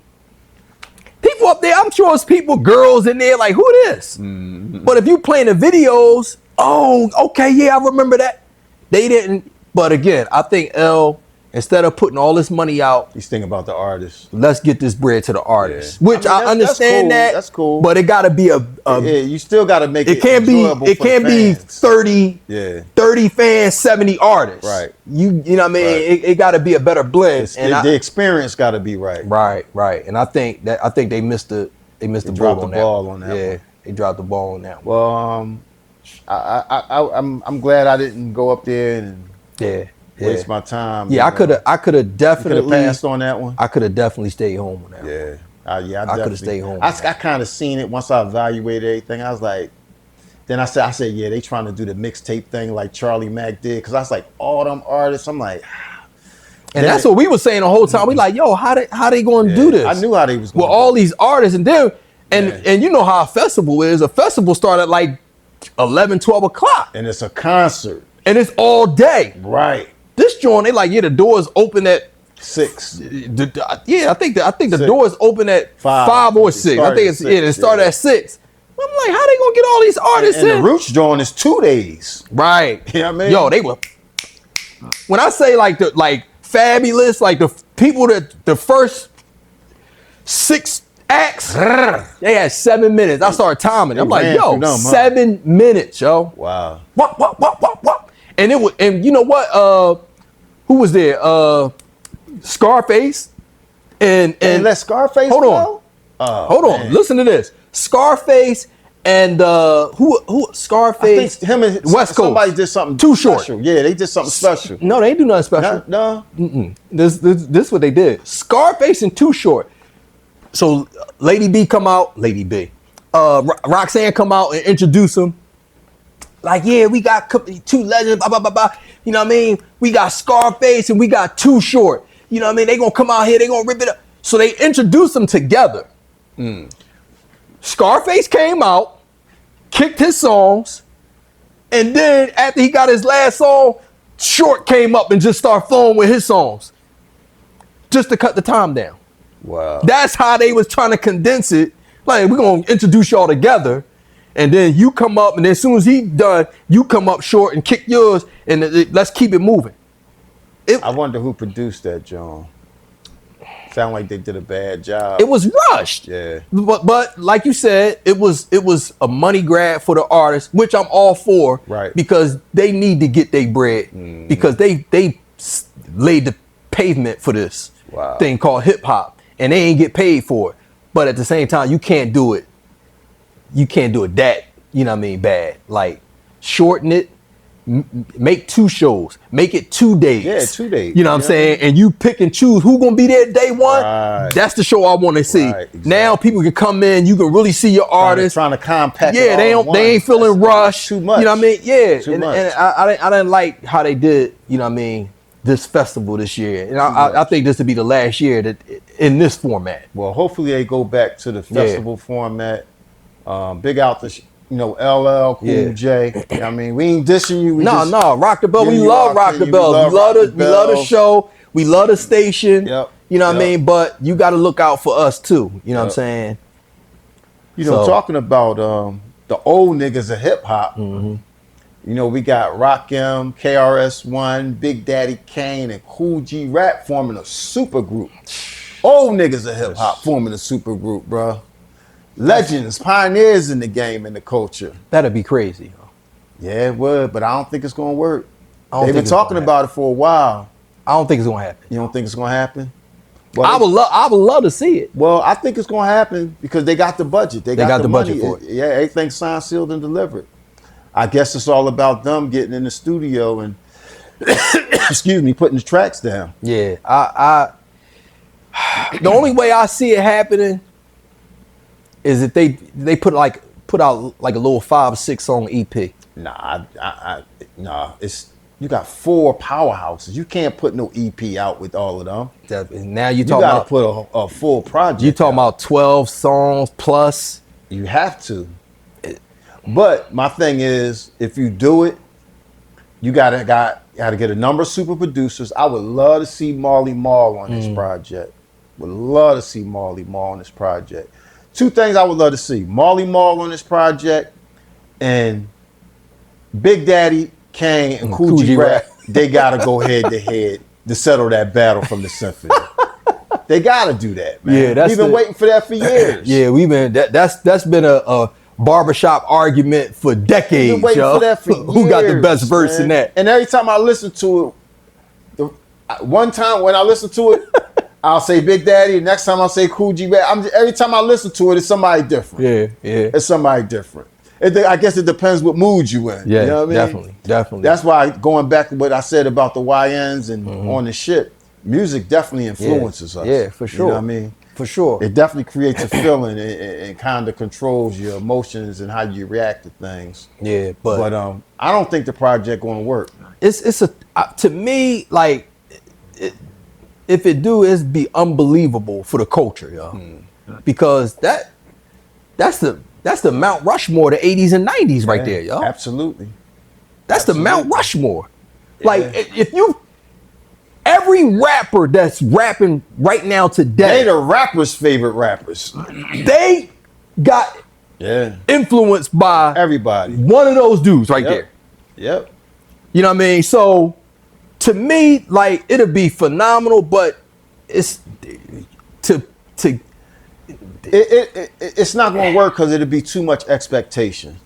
People up there, I'm sure it's people, girls in there, like, who this? But if you playing the videos, oh, okay, yeah, I remember that. They didn't. But again, I think L, instead of putting all this money out, he's thinking about the artist. let's get this bread to the artist. Yeah. Which I understand that's cool. that. That's cool. But it got to be yeah, you still got to make it. It can't be. It can't be 30. Yeah. 30 fans, 70 artists. Right. You know what I mean? Right. It got to be a better blend. The experience got to be right. Right. And I think they missed the dropped the ball on that one. Yeah, they dropped the ball on that one. Well, I'm glad I didn't go up there and waste my time. Yeah, I could have definitely passed on that one. I could have definitely stayed home on that one. Yeah. I could have stayed home. I kind of seen it once I evaluated everything. I was like, then I said, yeah, they trying to do the mixtape thing like Charlie Mack did. Cause I was like, all them artists, I'm like, and that's what we were saying the whole time. We like, yo, how they going to do this? I knew how they was going with all these artists, and then and you know how a festival is. A festival started at like 11, 12 o'clock, and it's a concert, and it's all day. Right. This joint, they like, yeah, the doors open at 6. I think the doors open at 5 or 6. I think it started at 6. I'm like, how they gonna get all these artists and in? The Roots joint is 2 days. Right. You know what I mean? Yo, they were. When I say like Fabulous, like the people that the first 6 acts, they had 7 minutes. I started timing. I'm like, yo, 7 minutes, yo. Wow. What? And it was, and you know what? Who was there? Scarface. And let Scarface hold go? Hold on. Listen to this. Scarface and who Scarface? I think him and West Coast. Somebody did something Too special. Short. Yeah, they did something special. No, they ain't do nothing special. No. This is what they did. Scarface and Too Short. So Lady B come out. Lady B. Roxanne come out and introduce them. Like, yeah, we got 2 legends, blah, blah, blah, blah. You know what I mean? We got Scarface and we got Too Short. You know what I mean? They gonna come out here, they gonna rip it up. So they introduced them together. Scarface came out, kicked his songs, and then after he got his last song, Short came up and just started flowing with his songs. Just to cut the time down. Wow. That's how they was trying to condense it. Like, we're gonna introduce y'all together. And then you come up, and then as soon as he done, you come up Short and kick yours, and let's keep it moving. I wonder who produced that, John. Sound like they did a bad job. It was rushed. Yeah. But like you said, it was a money grab for the artists, which I'm all for. Right. Because they need to get their bread. Because they laid the pavement for this thing called hip hop, and they ain't get paid for it. But at the same time, you can't do it. You can't do it that, you know what I mean, bad. Like, shorten it, make 2 shows, make it 2 days. Yeah, 2 days. You know what I'm saying? And you pick and choose who gonna be there day one. Right. That's the show I want to see. Right, exactly. Now people can come in, you can really see your artist. Trying to compact. Yeah, they ain't feeling rushed. Too much. You know what I mean? Yeah. Too much. And I didn't like how they did, you know what I mean, this festival this year. And I think this will be the last year that in this format. Well, hopefully they go back to the festival format. Big out to LL Cool J. You know what I mean, we ain't dishing you. No, Rock the Bell. We love Rock the Bell. We love the show. We love the station. Yep. You know what I mean? But you got to look out for us too. You know what I'm saying? Talking about the old niggas of hip hop. We got Rakim, KRS-One, Big Daddy Kane, and Cool G Rap forming a super group. Old niggas of hip hop forming a super group, bro. Legends, pioneers in the game and the culture. That'd be crazy. Yeah, it would, but I don't think it's gonna work. They've been talking about it for a while. I don't think it's gonna happen. You don't think it's gonna happen? Well, I would love to see it. Well, I think it's gonna happen because they got the budget. They got the budget money for it. Yeah, everything's signed, sealed, and delivered. I guess it's all about them getting in the studio and putting the tracks down. Yeah, I the only way I see it happening is if they put out like a little 5 or 6 song EP. Nah, it's you got 4 powerhouses. You can't put no EP out with all of them. Now you gotta put a full project. You talking about 12 songs plus? You have to. But my thing is, if you do it, you gotta get a number of super producers. I would love to see Marley Marl on this project. Would love to see Marley Marl on this project. Two things I would love to see: Marley Marl on this project, and Big Daddy Kane and Kool G Rap. They gotta go head to head to settle that battle from the symphony. They gotta do that, man. Yeah, we've been waiting for that for years. Yeah, we've been that's been a barbershop argument for decades. We've been waiting for that for years. Who got the best verse in that? And every time I listen to it, one time when I listen to it, I'll say Big Daddy. Next time I'll say Kool G Rap. Every time I listen to it, it's somebody different. Yeah. It's somebody different. I guess it depends what mood you in. Yeah, you know what I mean? Definitely. That's why going back to what I said about the YNs and on the ship, music definitely influences us. Yeah, for sure. You know what I mean? For sure. It definitely creates a feeling and kind of controls your emotions and how you react to things. Yeah, but I don't think the project going to work. It's to me, like, if it do, it's be unbelievable for the culture, yo. Because that's the Mount Rushmore, the 80s and 90s right there, yo. Absolutely. That's the Mount Rushmore. Like, if you, every rapper that's rapping right now today, they the rappers' favorite rappers. They got influenced by everybody. One of those dudes right there. Yep. You know what I mean? So to me, like, it'll be phenomenal, but it's it's not going to work because it'll be too much expectation.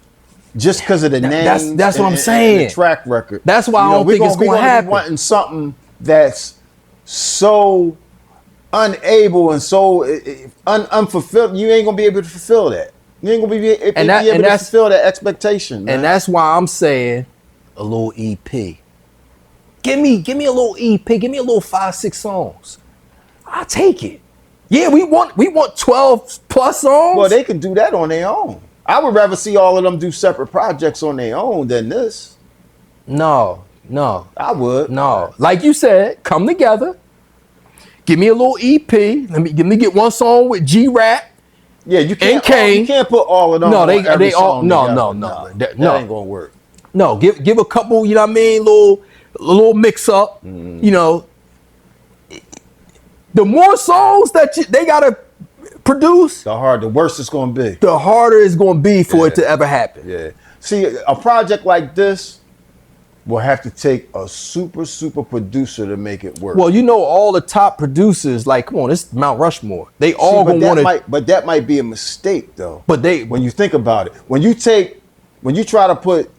Just because of the name. That's what I'm saying. And the track record. That's why I don't think it's going to happen. Be wanting something that's so unable and so unfulfilled. You ain't going to be able to fulfill that. You ain't going to be able to fulfill that expectation. Man. And that's why I'm saying a little EP. Give me a little EP. Give me a little 5-6 songs. I'll take it. Yeah, we want 12 plus songs. Well, they can do that on their own. I would rather see all of them do separate projects on their own than this. No. I would. No. Like you said, come together. Give me a little EP. Let me get one song with G-Rap. Yeah, you can't. And Kane. You can't put all of them. No, on they all. No. That ain't gonna work. No, give a couple. You know what I mean? Little mix up. You know. The more songs that they gotta produce, the worse it's gonna be. The harder it's gonna be for it to ever happen. Yeah. See, a project like this will have to take a super producer to make it work. Well, you know, all the top producers, like, come on, it's Mount Rushmore. They all gonna want to. But that might be a mistake, though. But when you think about it, when you try to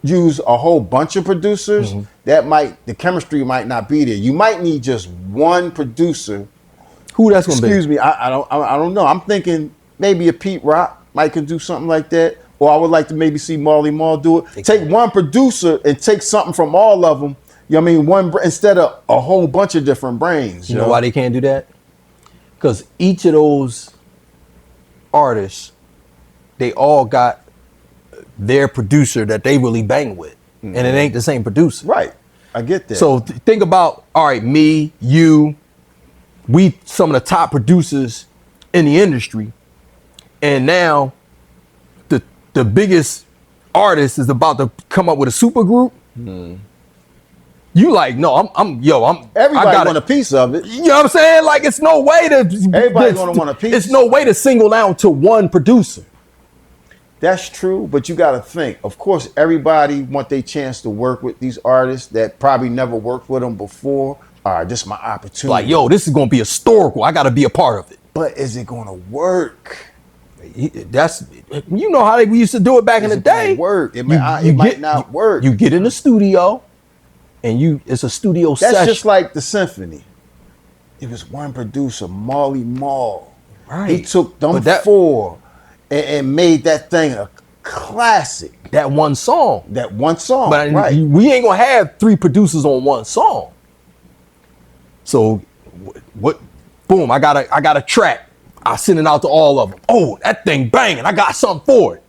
use a whole bunch of producers, the chemistry might not be there. You might need just one producer. Who that's gonna be? Excuse me, I don't know. I'm thinking maybe a Pete Rock might could do something like that. Or I would like to maybe see Marley Marl do it. Take one producer and take something from all of them. You know what I mean? Instead of a whole bunch of different brains. You know why they can't do that? Because each of those artists, they all got their producer that they really bang with. And it ain't the same producer. Right. I get that. So think about, all right, me, you, we some of the top producers in the industry. And now the biggest artist is about to come up with a super group. You like, no, everybody want a piece of it. You know what I'm saying? Like, it's no way to everybody's gonna want a piece. It's no way to single down to one producer. That's true, but you got to think. Of course, everybody want their chance to work with these artists that probably never worked with them before. All right, this is my opportunity. Like, yo, this is gonna be historical. I got to be a part of it. But is it gonna work? That's, you know how we used to do it back in the day. Work. It might not work. You get in the studio, and it's a studio session. That's just like the symphony. It was one producer, Marley Marl. Right. He took them four and made that thing a classic. That one song. But right. We ain't gonna have 3 producers on one song. So, what? Boom! I got a track. I send it out to all of them. Oh, that thing banging. I got something for it.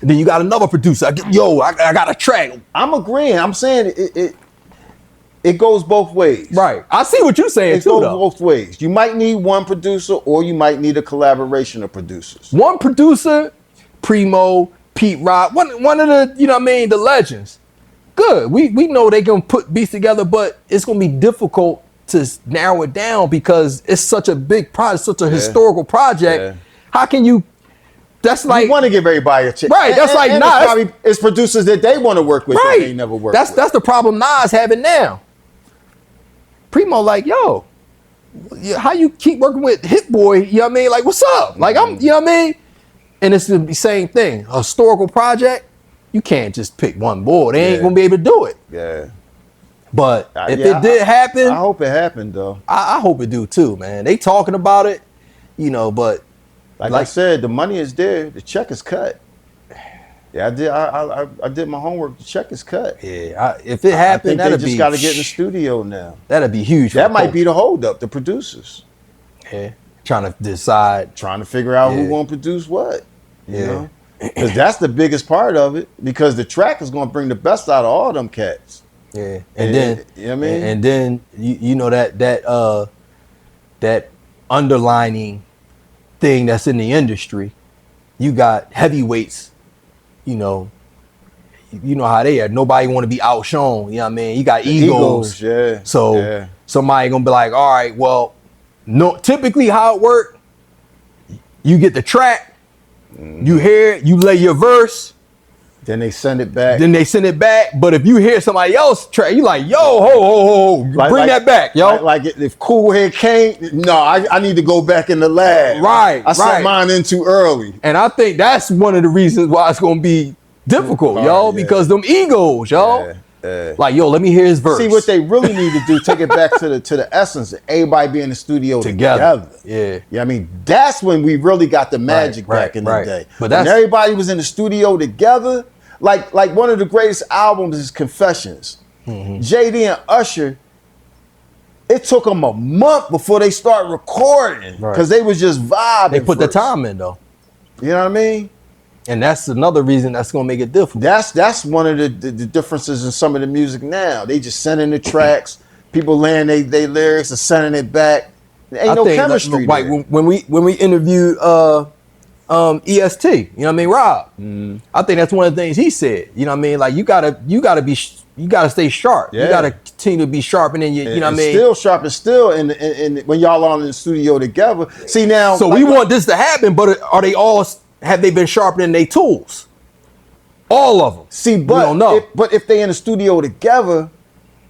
And then you got another producer. I got a track. I'm agreeing. I'm saying it goes both ways. Right. I see what you're saying it goes both ways. You might need one producer or you might need a collaboration of producers. One producer, Primo, Pete Rock, one of the, you know what I mean, the legends. Good. We know they can put beats together, but it's going to be difficult to narrow it down because it's such a big project, such a historical project. Yeah. How can you? That's like, you want to give everybody a chance, right? That's like, nah, it's producers that they want to work with, right? that they never worked with. That's the problem Nas having now. Primo like, yo, how you keep working with Hit Boy? You know what I mean? Like, what's up? Like, I'm, you know what I mean? And it's the same thing. A historical project, you can't just pick one boy. They ain't gonna be able to do it. Yeah. But if it did happen, I hope it happened though. I hope it do too, man. They talking about it, you know, but like I said, the money is there. The check is cut. Yeah, I did my homework. The check is cut. Yeah, if it happened, they just got to get in the studio now. That'd be huge. That might be the holdup. The producers. Yeah, trying to decide, trying to figure out who gonna produce what. You know, because that's the biggest part of it. Because the track is gonna bring the best out of all them cats. Yeah, and then you know what I mean, and then you know that underlining thing that's in the industry. You got heavyweights. You know how they are. Nobody want to be outshone. You know what I mean? You got egos. Yeah. So somebody gonna be like, all right, well, no. Typically, how it work, you get the track, you hear it, you lay your verse, then they send it back. But if you hear somebody else track, you like, yo, ho, bring that back, yo. Like if Cool Head came, no, I need to go back in the lab. Right. I sent mine in too early. And I think that's one of the reasons why it's gonna be difficult, yo, because them egos, yo. Like, yo, let me hear his verse. See, what they really need to do, take it back to the essence of everybody be in the studio together. Yeah. I mean, that's when we really got the magic back in the day. But when everybody was in the studio together, like one of the greatest albums is Confessions. JD and Usher, it took them a month before they start recording because they was just vibing. They put the time in, though. You know what I mean? And that's another reason that's gonna make it difficult. That's one of the differences in some of the music now. They just sending the tracks, people laying they lyrics and sending it back. There ain't no chemistry. Like when we interviewed EST, you know what I mean, Rob. I think that's one of the things he said. You know what I mean? Like you gotta stay sharp. You gotta continue to be sharp, and then you know what I mean. Still sharp and still in when y'all are in the studio together. See now. So we want this to happen, but are they all? Have they been sharpening their tools? All of them. See, but we don't know. But if they in the studio together,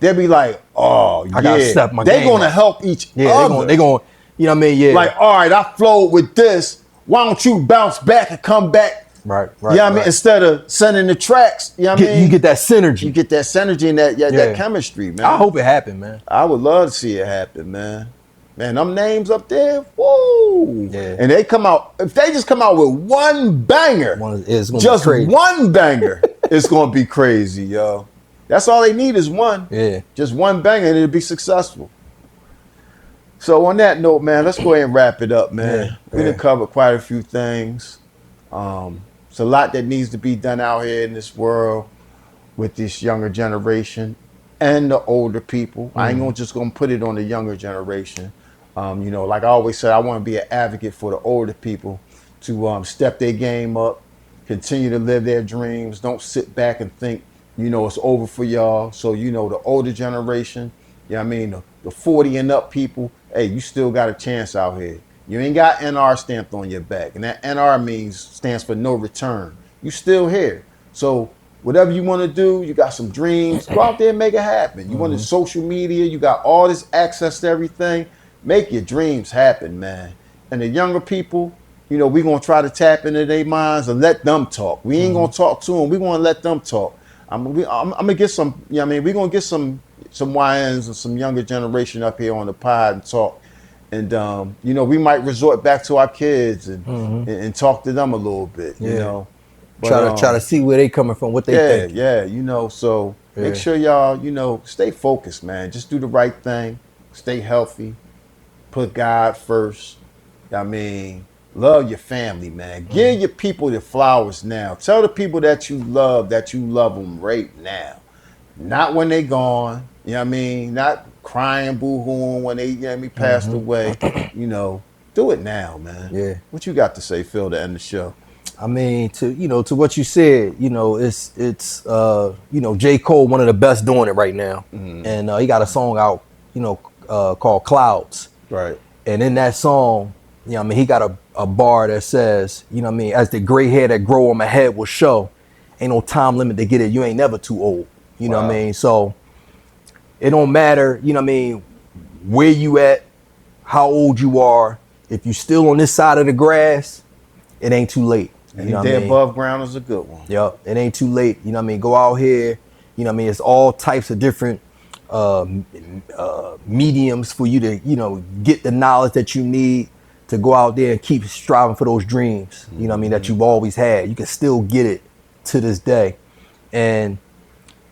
they'll be like, oh, I gotta step my game. They're gonna help each other. They're gonna, you know what I mean? Yeah. Like, all right, I flowed with this. Why don't you bounce back and come back? Right. You know what I mean? Instead of sending the tracks, you know what I mean? You get that synergy. You get that synergy and that chemistry, man. I hope it happen, man. I would love to see it happen, man. Man, them names up there, woo! Yeah. And they come out, if they just come out with one banger, just one banger, it's gonna be crazy, yo. That's all they need is one. Yeah. Just one banger and it'll be successful. So on that note, man, let's go ahead and wrap it up, man. We done covered quite a few things. It's a lot that needs to be done out here in this world with this younger generation and the older people. I ain't just gonna put it on the younger generation. You know, like I always said, I want to be an advocate for the older people to step their game up, continue to live their dreams. Don't sit back and think, you know, it's over for y'all. So, you know, the older generation, you know what I mean, the 40 and up people, hey, you still got a chance out here. You ain't got NR stamped on your back. And that NR stands for no return. You still here. So whatever you want to do, you got some dreams, go out there and make it happen. You want to social media, you got all this access to everything. Make your dreams happen, man. And the younger people, you know, we're going to try to tap into their minds and let them talk. We ain't going to talk to them. We're going to let them talk. I'm going to get some, you know what I mean? We're going to get some YNs and some younger generation up here on the pod and talk. And, you know, we might resort back to our kids and talk to them a little bit, you know. But, try to see where they coming from, what they think. Yeah, you know, so make sure y'all, you know, stay focused, man. Just do the right thing. Stay healthy. Put God first. I mean, love your family, man. Give your people the flowers now. Tell the people that you love them right now. Not when they gone. You know what I mean? Not crying, boo-hooing when they, you know what I mean, passed away. You know, do it now, man. Yeah. What you got to say, Phil, to end the show? I mean, to what you said, you know, it's you know, J. Cole, one of the best doing it right now. And he got a song out, you know, called Clouds. Right. And in that song, you know what I mean, he got a bar that says, you know what I mean, as the gray hair that grow on my head will show, ain't no time limit to get it. You ain't never too old. You know what I mean? So it don't matter, you know what I mean, where you at, how old you are. If you still on this side of the grass, it ain't too late. Any day above ground is a good one. Yep, it ain't too late. You know what I mean? Go out here. You know what I mean? It's all types of different mediums for you to, you know, get the knowledge that you need to go out there and keep striving for those dreams, you know what I mean, that you've always had. You can still get it to this day. And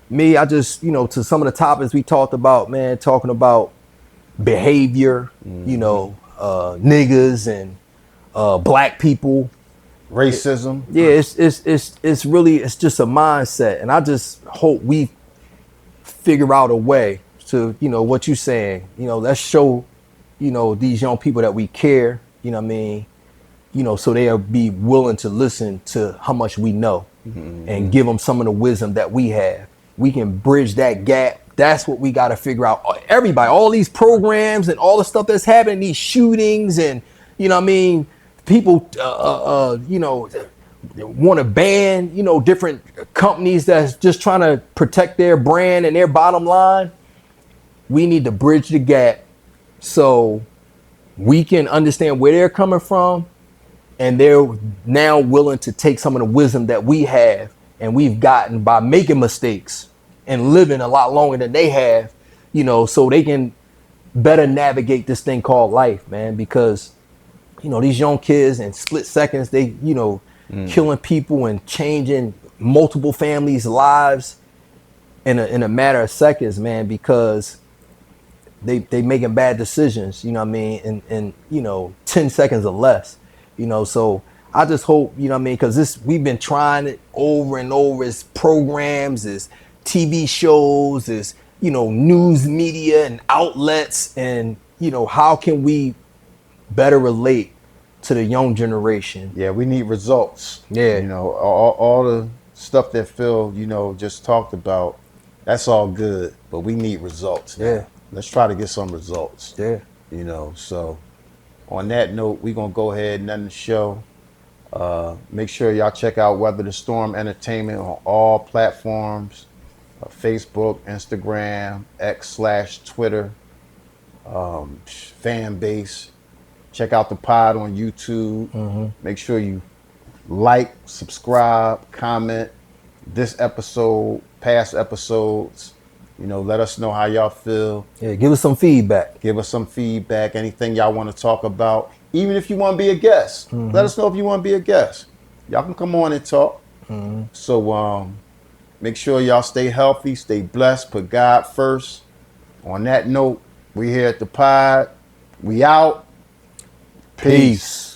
me, I just, you know, to some of the topics we talked about, man, talking about behavior, you know, niggas and black people. Racism. It's really, it's just a mindset. And I just hope we figure out a way to, you know, what you're saying, you know, let's show, you know, these young people that we care, you know what I mean, you know, so they'll be willing to listen to how much we know and give them some of the wisdom that we have. We can bridge that gap. That's what we got to figure out. Everybody, all these programs and all the stuff that's happening, these shootings and, you know what I mean, people, you know, want to ban, you know, different companies that's just trying to protect their brand and their bottom line. We need to bridge the gap so we can understand where they're coming from, and they're now willing to take some of the wisdom that we have and we've gotten by making mistakes and living a lot longer than they have, you know, so they can better navigate this thing called life, man, because, you know, these young kids in split seconds, they, you know, killing people and changing multiple families' lives in a matter of seconds, man, because they making bad decisions, you know what I mean, in you know, 10 seconds or less, you know. So I just hope, you know what I mean, because we've been trying it over and over as programs, as TV shows, as, you know, news media and outlets, and, you know, how can we better relate to the young generation? Yeah, we need results. Yeah. You know, all the stuff that Phil, you know, just talked about, that's all good, but we need results now. Yeah. Let's try to get some results. Yeah. You know, so on that note, we're going to go ahead and end the show. Make sure y'all check out Weather the Storm Entertainment on all platforms, Facebook, Instagram, X/Twitter, fan base. Check out the pod on YouTube. Make sure you like, subscribe, comment this episode, past episodes. You know, let us know how y'all feel. Yeah, give us some feedback. Give us some feedback. Anything y'all want to talk about. Even if you want to be a guest. Let us know if you want to be a guest. Y'all can come on and talk. So make sure y'all stay healthy, stay blessed, put God first. On that note, we here at the pod. We out. Peace.